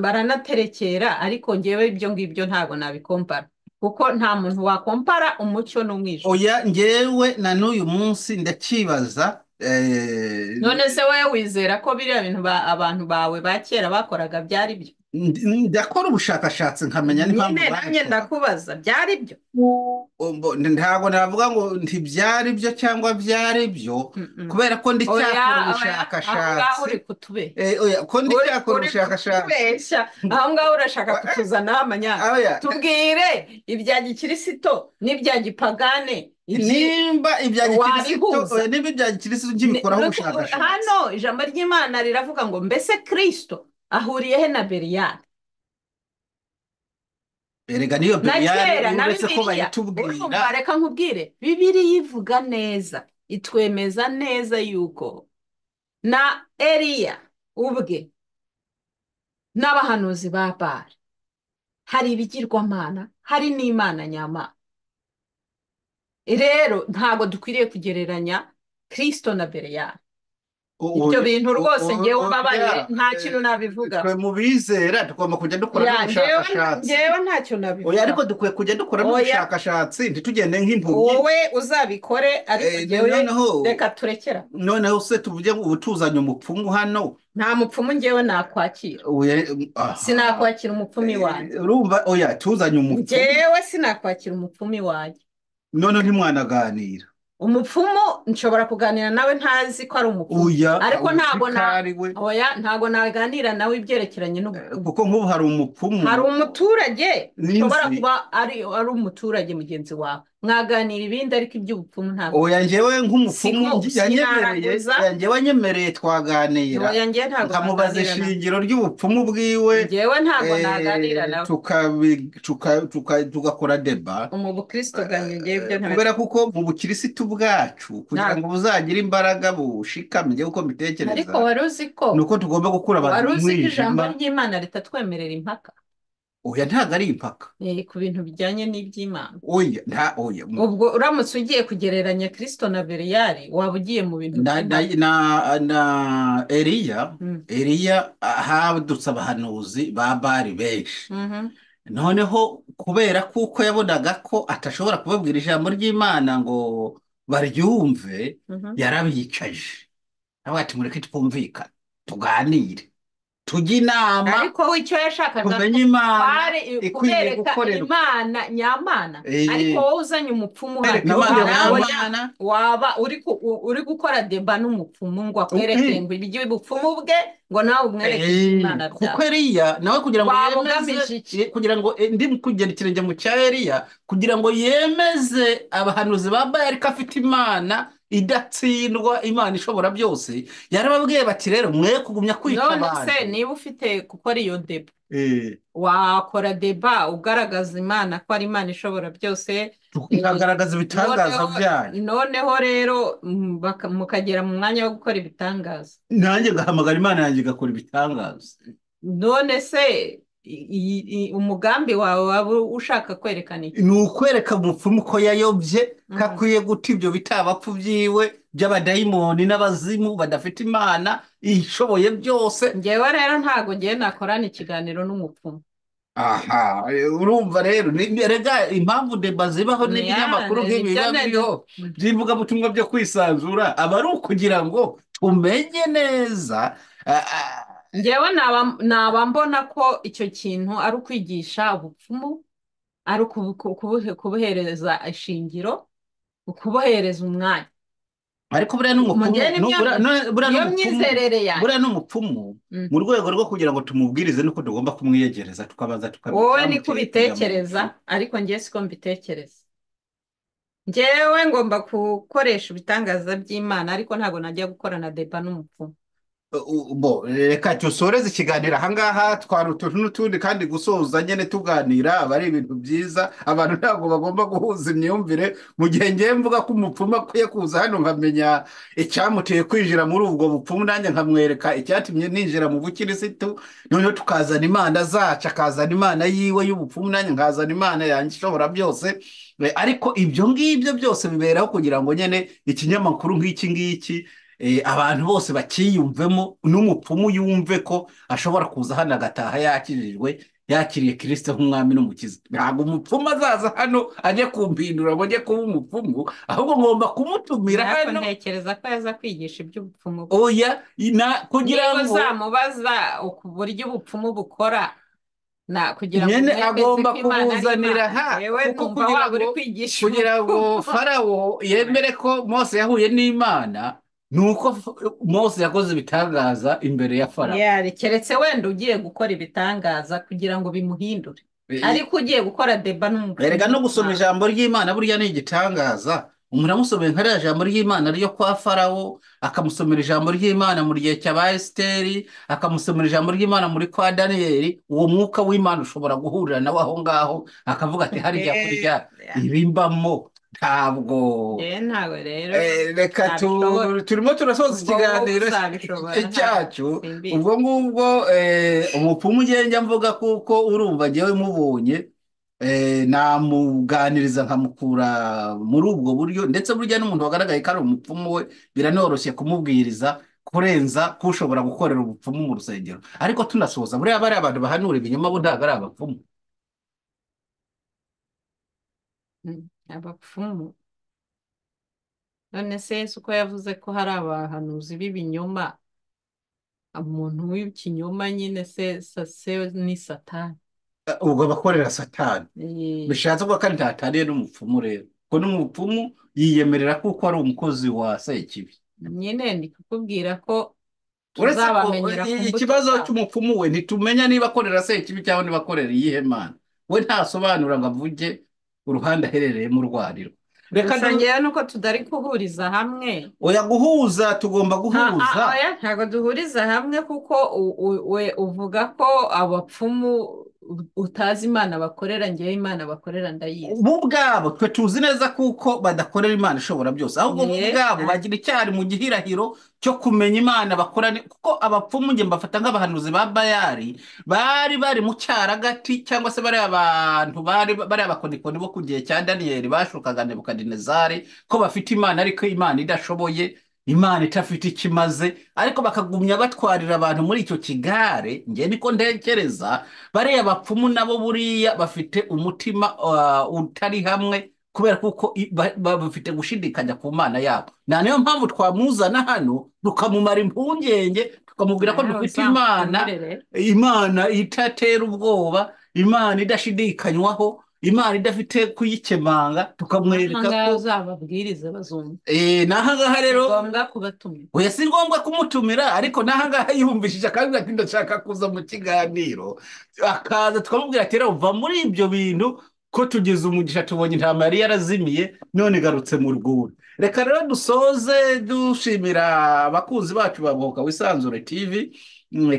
Speaker 1: baranaterekera, ariko ngewe ibyo ngibyo ntabwo nabikompara, kuko nta muntu wakompara umucyo n'umwijima.
Speaker 2: oya, ngewe na n'uyu munsi ndakibaza.
Speaker 1: none se wowe wizera ko biriya bintu abantu bawe ba kera bakoraga byari byo?
Speaker 2: ndakora ubushakashatsi nkamenya n'impamvu
Speaker 1: nyine nanjye ndakubaza, byari byo?
Speaker 2: ntabwo navuga ngo ntibyari byo cyangwa byari byo, kubera ko ndi cyakora ubushakashatsi. ko ndi cyakora ubushakashatsi.
Speaker 1: aho ngaho urashaka kutuzanaho amanyanga. tubwire ibya gikirisito n'ibya gipagane,
Speaker 2: nimba ibya gikirisito ngibikoraho ubushakashatsi.
Speaker 1: hano ijambo ry'Imana riravuga ngo mbese Kristo ahuriye he na Beriyani?
Speaker 2: erega niyo Beriyani uretse ko bayitubwira.
Speaker 1: reka nkubwire, Bibiliya ivuga neza, itwemeza neza yuko na Eliya ubwe n'abahanuzi ba Bali, hari ibigirwamana, hari n'Imana nyamana. Rero ntabwo dukwiriye kugereranya Kristo na Beleyali. Ibyo bintu rwose ngewe mbabarire nta kintu nabivuga.
Speaker 2: twe mu bizera tugomba kujya dukora n'ubushakashatsi.
Speaker 1: Ngewe ntacyo nabivuga.
Speaker 2: Oya, ariko dukwiye kujya dukora n'ubushakashatsi ntitugende nk'impumyi.
Speaker 1: Wowe uzabikore, ariko ngewe reka turekera.
Speaker 2: Noneho se tuvuge ubu tuzanye umupfumu hano.
Speaker 1: Nta mupfumu ngewe nakwakira. Sinakwakira umupfumu wanjye.
Speaker 2: Urumva? Oya, tuzanye umupfumu.
Speaker 1: Ngewe sinakwakira umupfumu wanjye.
Speaker 2: None ntimwanaganira.
Speaker 1: Umupfumu nshobora kuganira nawe ntazi ko ari umupfumu, ariko ntabwo naganira nawe ibyerekeranye n'ubupfumu.
Speaker 2: Kuko nk'ubu hari umupfumu,
Speaker 1: hari umuturage ushobora kuba ari umuturage mugenzi wawe, mwaganira ibindi, ariko iby'ubupfumu ntabwo.
Speaker 2: Oya, njyewe nk'umupfumu yanyemereye twaganira, nkamubaza ishingiro ry'ubupfumu bwiwe,
Speaker 1: njyewe ntabwo naganira nawe,
Speaker 2: tugakora deba.
Speaker 1: mu bukristo bwanjye ibyo ntabwo.
Speaker 2: Kubera kuko mu bukirisitu bwacu kugira ngo buzagire imbaraga bushikamye uko mbitekereza,
Speaker 1: ariko wari uzi ko
Speaker 2: nuko tugomba gukura abantu mu mwijima.
Speaker 1: Ijambo ry'Imana ritatwemerera impaka.
Speaker 2: Oya, ntabwo ari impaka
Speaker 1: ku bintu bijyanye n'iby'Imana.
Speaker 2: Oya.
Speaker 1: Ubwo uramutse ugiye kugereranya Kristo na Beleyali, waba ugiye mu bintu
Speaker 2: na Eliya hadutse abahanuzi ba Bali benshi. Noneho kubera kuko yabonaga ko atashobora kubabwira ijambo ry'Imana ngo baryumve, yarabicaje. Ati mureke twumvikane, tuganire, tujye inama,
Speaker 1: ariko icyo yashakaga
Speaker 2: tumenye Imana
Speaker 1: ikwiye gukorerwa, Imana nyamana. Ariko wowe uzanye umupfumu waba uri gukora deba n'umupfumu ngo akwereke ngo iby'ubupfumu bwe ngo nawe umwereke Imana byawe.
Speaker 2: Kuko Eliya nawe kugira ngo ndi kugera ikirenge mu cya Eliya, kugira ngo yemeze abahanuzi ba Bali ko afite Imana idatsindwa, Imana ishobora byose, yarababwiye bati rero mwe kugumya kwica abantu.
Speaker 1: None se niba ufite gukora iyo deba, wakora deba ugaragaza Imana ko ari Imana ishobora byose,
Speaker 2: tukagaragaza ibitangaza byayo.
Speaker 1: Noneho rero mukagera mu mwanya wo gukora ibitangaza,
Speaker 2: nanjye ngahamagara Imana yanjye igakora ibitangaza.
Speaker 1: None se umugambi wawe waba ushaka kwerekana iki?
Speaker 2: Ni ukwereka umupfumu ko yayobye, kakwiye guta ibyo bitabapfu byiwe by'abadayimoni n'abazimu badafite Imana ishoboye byose.
Speaker 1: Ngewe rero ntabwo ngiye nakorana ikiganiro n'umupfumu.
Speaker 2: Aha, urumva rero rega impamvu deba zibaho n'ibinyamakuru nk'ibi biba biriho by'imvugabutumwa byo kwisanzura, aba ari ukugira ngo tumenye neza.
Speaker 1: Ngewe naba mbona ko icyo kintu ari ukwigisha ubupfumu, ari kubuhereza ishingiro, ukubuhereza umwanya.
Speaker 2: Ariko buriya n'umupfumu mu rwego rwo kugira ngo tumubwirize nuko tugomba kumwiyegereza, tukabaza
Speaker 1: wowe niko ubitekereza, ariko ngewe siko mbitekereza. Ngewe ngomba gukoresha ibitangaza by'Imana, ariko ntabwo najya gukorana deba n'umupfumu.
Speaker 2: Reka dusoreze ikiganiro ahangaha, twari utuntu n'utundi, kandi gusoza nyine tuganira aba ari ibintu byiza. Abantu ntabwo bagomba guhuza imyumvire. Mu gihe ngiye mvuga ko umupfumu akwiye kuza hano nkamenya icyamuteye kwinjira muri ubwo bupfumu, nanjye nkamwereka icyatumye ninjira mu bukirisitu, noneho tukazana Imana zacu, akazana Imana yiwe y'ubupfumu, nanjye nkazana Imana yanjye ishobora byose. Ariko ibyo ngibyo byose biberaho kugira ngo nyine ikinyamakuru nk'iki ngiki abantu bose bakiyumvemo, n'umupfumu yumve ko ashobora kuza hano agataha yakijijwe, yakiriye Kristo nk'umwami n'umukiza. Ntabwo umupfumu azaza hano ajye kumpindura ngo ajye kuba umupfumu, ahubwo ngomba kumutumira hano.
Speaker 1: Ntekereza ko yaza kwigisha iby'ubupfumu.
Speaker 2: Oya, kugira ngo
Speaker 1: uzamubaza uburyo ubupfumu bukora, kugira ngo
Speaker 2: agomba kubuzanira kugira ngo Farawo yemere ko Mose yahuye n'Imana. Nuko Mose yakoze ibitangaza imbere ya Farawo.
Speaker 1: Keretse wenda ugiye gukora ibitangaza kugira ngo bimuhindure, ariko ugiye gukora deba n'umupfumu.
Speaker 2: Erega no gusoma ijambo ry'Imana burya ni igitangaza. Umuntu amusomeye nka jambo ry'Imana ryo kwa Farawo, akamusomera ijambo ry'Imana mu gihe cya Esiteri, akamusomera ijambo ry'Imana muri kwa Daniyeli, uwo mwuka w'Imana ushobora guhurira nawe aho ngaho, akavuga ati harya kurya ibimbamo ntabwo.
Speaker 1: ntabwo rero
Speaker 2: Reka
Speaker 1: ntabishobora.
Speaker 2: turimo turasoza
Speaker 1: ubwo wowe
Speaker 2: ikiganiro
Speaker 1: uzabishobora
Speaker 2: cyacu.
Speaker 1: simbizi.
Speaker 2: ubwo ngubwo umupfumu ugenda mvuga kuko urumva ngewe mubonye, namuganiriza nkamukura muri ubwo buryo, ndetse burya n'umuntu wagaragaye ko ari umupfumu we biranoroshye kumubwiriza kurenza k'ushobora gukorera ubupfumu mu rusengero. Ariko tunasoza, buriya bari abantu bahanura ibinyoma bo ntabwo ari abapfumu.
Speaker 1: Abapfumu, none se Yesu uko yavuze ko hari abahanuzi b'ibinyoma, umuntu w'ikinyoma nyine se ni satani.
Speaker 2: Ubwo abakorera satani
Speaker 1: Eh,
Speaker 2: bishatse kuba kandi ntataniye n'umupfumu rero, ko n'umupfumu yiyemerera kuko ari umukozi wa sekibi.
Speaker 1: nyine ndi kukubwira ko
Speaker 2: uretse ko
Speaker 1: tuzabamenyera ku mbuto
Speaker 2: ikibazo
Speaker 1: zabo.
Speaker 2: cy'umupfumu we ntitumenya niba akorera sekibi cyangwa niba akorera iyihe mana. We ntasobanura ngo avuge uruhande aherereyemo urwo ari rwo. Reka
Speaker 1: gusa ngewe nuko tudari guhuriza hamwe.
Speaker 2: oya, guhuza tugomba guhuza.
Speaker 1: Oya, ntabwo duhuriza hamwe kuko we uvuga ko abapfumu utazi imana bakorera, ngewe imana bakorera ndayizi.
Speaker 2: bo ubwabo twe tuzi neza kuko badakorera imana ishobora byose, ahubwo bo ubwabo bagira icyari mu gihirahiro cyo kumenya imana bakora, kuko abapfumu nge mbafata nk'abahanuzi ba bayari bari mu cyaragati, cyangwa se bari abantu bari abakonikoni bo ku gihe cya daniyeli bashukaga nebukadinezari ko bafite imana ariko imana idashoboye, imana idafite ikimaze, ariko bakagumya batwarira abantu muri icyo kigare. Nge niko ntekereza bariya bapfumu nabo buriya bafite umutima utari hamwe, kubera kuko bafite gushidikanya ku mana yabo. Niyo mpamvu twamuzana hano tukamumara impungenge, tukamubwira ko dufite imana itatera ubwoba, imana idashidikanywaho, imana idafite kuyikemanga, tukamwereka ko
Speaker 1: uzababwiriza bazumva.
Speaker 2: n'ahangaha rero
Speaker 1: ngombwa kubatumira.
Speaker 2: oya, si ngombwa kumutumira, ariko n'ahangaha yumvishije kandi ati ndashaka kuza mu kiganiro, akaza tukamubwira ati rero uva muri ibyo bintu, ko tugize umugisha tubonye intama yari yarazimiye none igarutse mu rwuri. Reka rero dusoze dushimira abakunzi bacu ba Bohoka Wisanzure TV.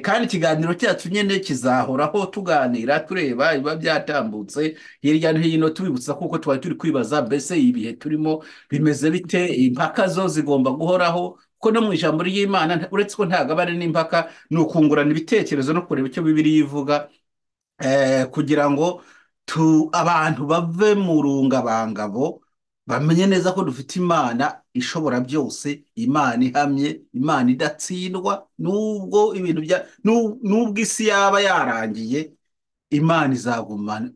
Speaker 2: Kandi ikiganiro cyacu nyine kizahoraho tuganira tureba biba byatambutse hirya no hino, tubibutsa kuko twari turi kwibaza mbese ibihe turimo bimeze bite. Impaka zo zigomba guhoraho, ko no mu ijambo ry'Imana uretse ko ntabwo aba ari n'impaka, ni ukungurana ibitekerezo no kureba icyo Bibiliya ivuga, kugira ngo abantu bave mu rungabangabo, bamenye neza ko dufite imana ishobora byose, imana ihamye, imana idatsindwa. Nubwo nubwo isi yaba yarangiye, imana izagumana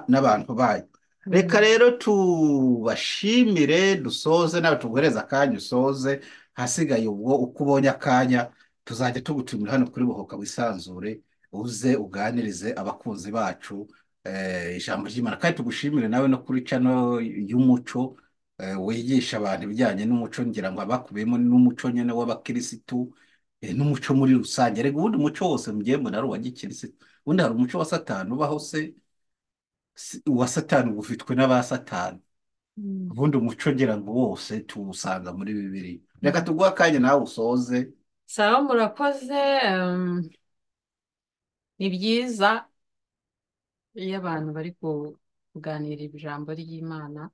Speaker 2: n'abantu bayo. Reka rero tubashimire, dusoze nawe tuguhereza akanya usoze, hasigaye ubwo uko ubonye akanya tuzajya tugutumira hano kuri Bohoka Wisanzure, uze uganirize abakunzi bacu ijambo ry'Imana. Kandi tugushimire nawe no kuri cano y'umuco, wigisha abantu ibijyanye n'umuco, ngira ngo abakubiyemo n'umuco nyine w'abakirisitu, n'umuco muri rusange. Rega ubundi umuco wose mugiye mbona ari uwa gikirisitu, ubundi hari umuco wa satani ubaho se? Uwa satani ufitwe n'aba satani. Ubundi umuco ngira ngo wose tuwusanga muri Bibiliya. Reka tuguhe akanya nawe usoze.
Speaker 1: sawa, murakoze. Ni byiza iyo abantu bari kuganira ijambo ry'Imana.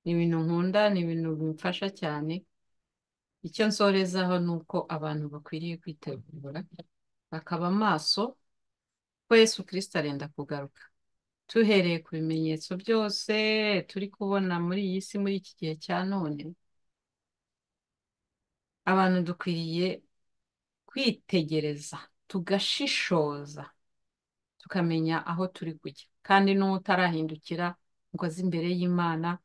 Speaker 1: Ni ibintu nkunda, ni ibintu bimfasha cyane. Icyo nsorezaho ni uko abantu bakwiriye kwitegura bakaba maso, ko Yesu Kristo arenda kugaruka. Tuhereye ku bimenyetso byose turi kubona muri iyi si, muri iki gihe cya none, abantu dukwiriye kwitegereza, tugashishoza, tukamenya aho turi kujya. Kandi n'utarahindukira ngo aze imbere y'Imana,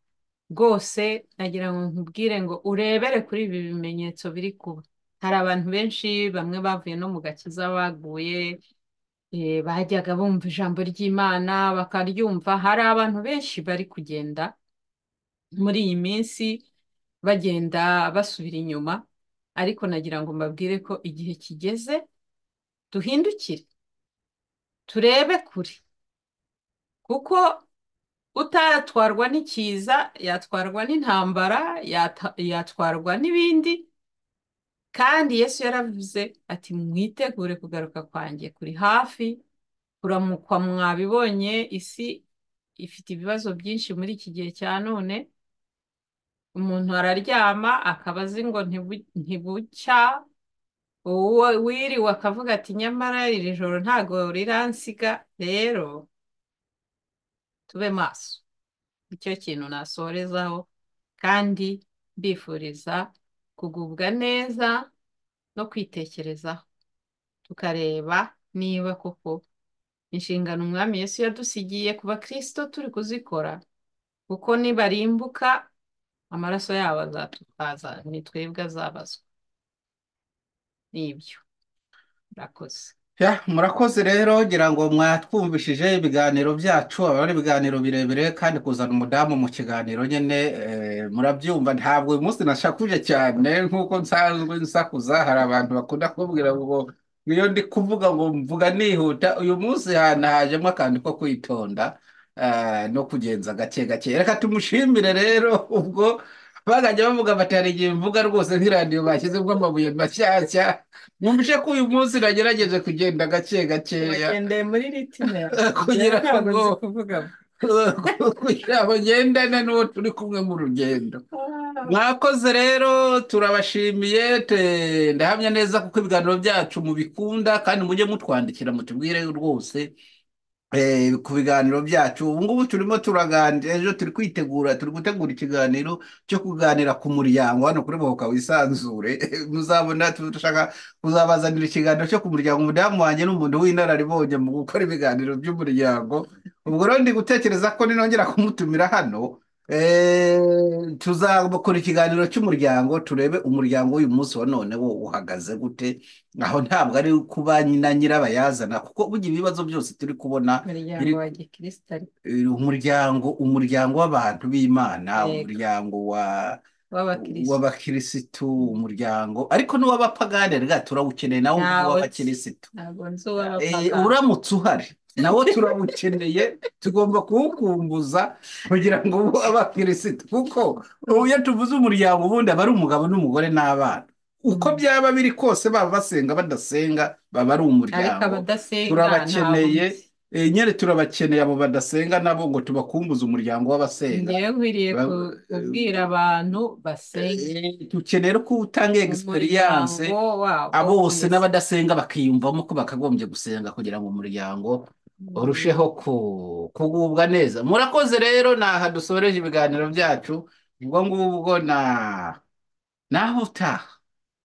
Speaker 1: rwose nagira ngo nkubwire ngo urebere kuri ibi bimenyetso biri kuba. Hari abantu benshi, bamwe bavuye no mu gakiza baguye, bajyaga bumva ijambo ry'Imana bakaryumva. Hari abantu benshi bari kugenda muri iyi minsi bagenda basubira inyuma, ariko nagira ngo mbabwire ko igihe kigeze duhindukire, turebe kure, kuko utatwarwa n'ikiza yatwarwa n'intambara, yatwarwa n'ibindi. Kandi Yesu yaravuze ati mwitegure kugaruka kwanjye kuri hafi. Kuramukwa mwabibonye, isi ifite ibibazo byinshi muri iki gihe cya none. umuntu araryama akaba azi ngo ntibucya, uwo wiriwe akavuga ati nyamara iri joro ntago riransiga. Rero tube maso, nicyo kintu nasorezaho, kandi mbifuriza kugubwa neza no kwitekerezaho, tukareba niba koko inshingano umwami Yesu yadusigiye ku bakristo turi kuzikora, kuko nibarimbuka amaraso yabo azatukaza, ni twebwe azabazwa. Nibyo, murakoze.
Speaker 2: Murakoze rero, ngira ngo mwatwumvishije ibiganiro byacu, aba ari ibiganiro birebire, kandi kuzana umudamu mu kiganiro nyine murabyumva, ntabwo uyu munsi nashakuje cyane nk'uko nsanzwe nsakuza. Hari abantu bakunda kubwira ngo iyo ndi kuvuga ngo mvuga nihuta, uyu munsi hajemo akantu ko kwitonda no kugenza gake gake. Reka tumushimire rero, ubwo bagajya bavuga bati hari igihe mvuga rwose nk'iradiyo bashyizemo amabuye mashyashya. Mwumvishe ko uyu munsi nagerageje kugenda gake gakeya
Speaker 1: wagendeye muri ritime
Speaker 2: kugira
Speaker 1: ntabwo nzi
Speaker 2: ngo
Speaker 1: kuvuga.
Speaker 2: kugira ngo ngendane n'uwo turi kumwe mu rugendo. Mwakoze rero, turabashimiye, ndahamya neza kuko ibiganiro byacu mubikunda, kandi mujye mutwandikira mutubwire rwose ku biganiro byacu. Ubu ngubu turimo turaganira, ejo turi gutegura ikiganiro cyo kuganira ku muryango hano kuri Bohoka Wisanzure. Muzabona dushaka kuzabazanira ikiganiro cyo ku muryango. Umudamu wanjye ni umuntu w'inararibonye mu gukora ibiganiro by'umuryango. Ubwo rero ndi gutekereza ko ninongera kumutumira hano tuzakora ikiganiro cy'umuryango, turebe umuryango w'uyu munsi wa none wo uhagaze gute. Aho ntabwo ari kuba na nyirabayazana, kuko burya ibibazo byose turi kubona
Speaker 1: umuryango wa gikristo,
Speaker 2: umuryango w'abantu b'Imana,
Speaker 1: Yego.
Speaker 2: umuryango
Speaker 1: w'abakristo.
Speaker 2: w'abakirisitu, umuryango ariko n'uw'abapagani rega turawukeneye nawo w'abakirisitu.
Speaker 1: ntabwo nzi uw'abapagani.
Speaker 2: Uramutse uhari nawo turawukeneye, tugomba kuwukumbuza kugira ngo ube abakirisitu, kuko iyo tuvuze umuryango ubundi aba ari umugabo n'umugore n'abana. Uko byaba biri kose, baba basenga badasenga, baba ari
Speaker 1: ariko
Speaker 2: umuryango.
Speaker 1: abadasenga
Speaker 2: Turabakeneye,
Speaker 1: ntabwo
Speaker 2: nyine turabakeneye abo badasenga nabo, ngo tubakumbuze umuryango w'abasenga.
Speaker 1: ngewe nkwiriye kubwira abantu basenga,
Speaker 2: Dukeneye ko utanga egisperiyanse
Speaker 1: umuryango wabo
Speaker 2: abo bose
Speaker 1: umeze.
Speaker 2: n'abadasenga bakiyumvamo ko bakagombye gusenga kugira ngo umuryango urusheho kugubwa neza. Murakoze rero, naha dusoreje ibiganiro byacu. Ubwo ngubwo naho utaha.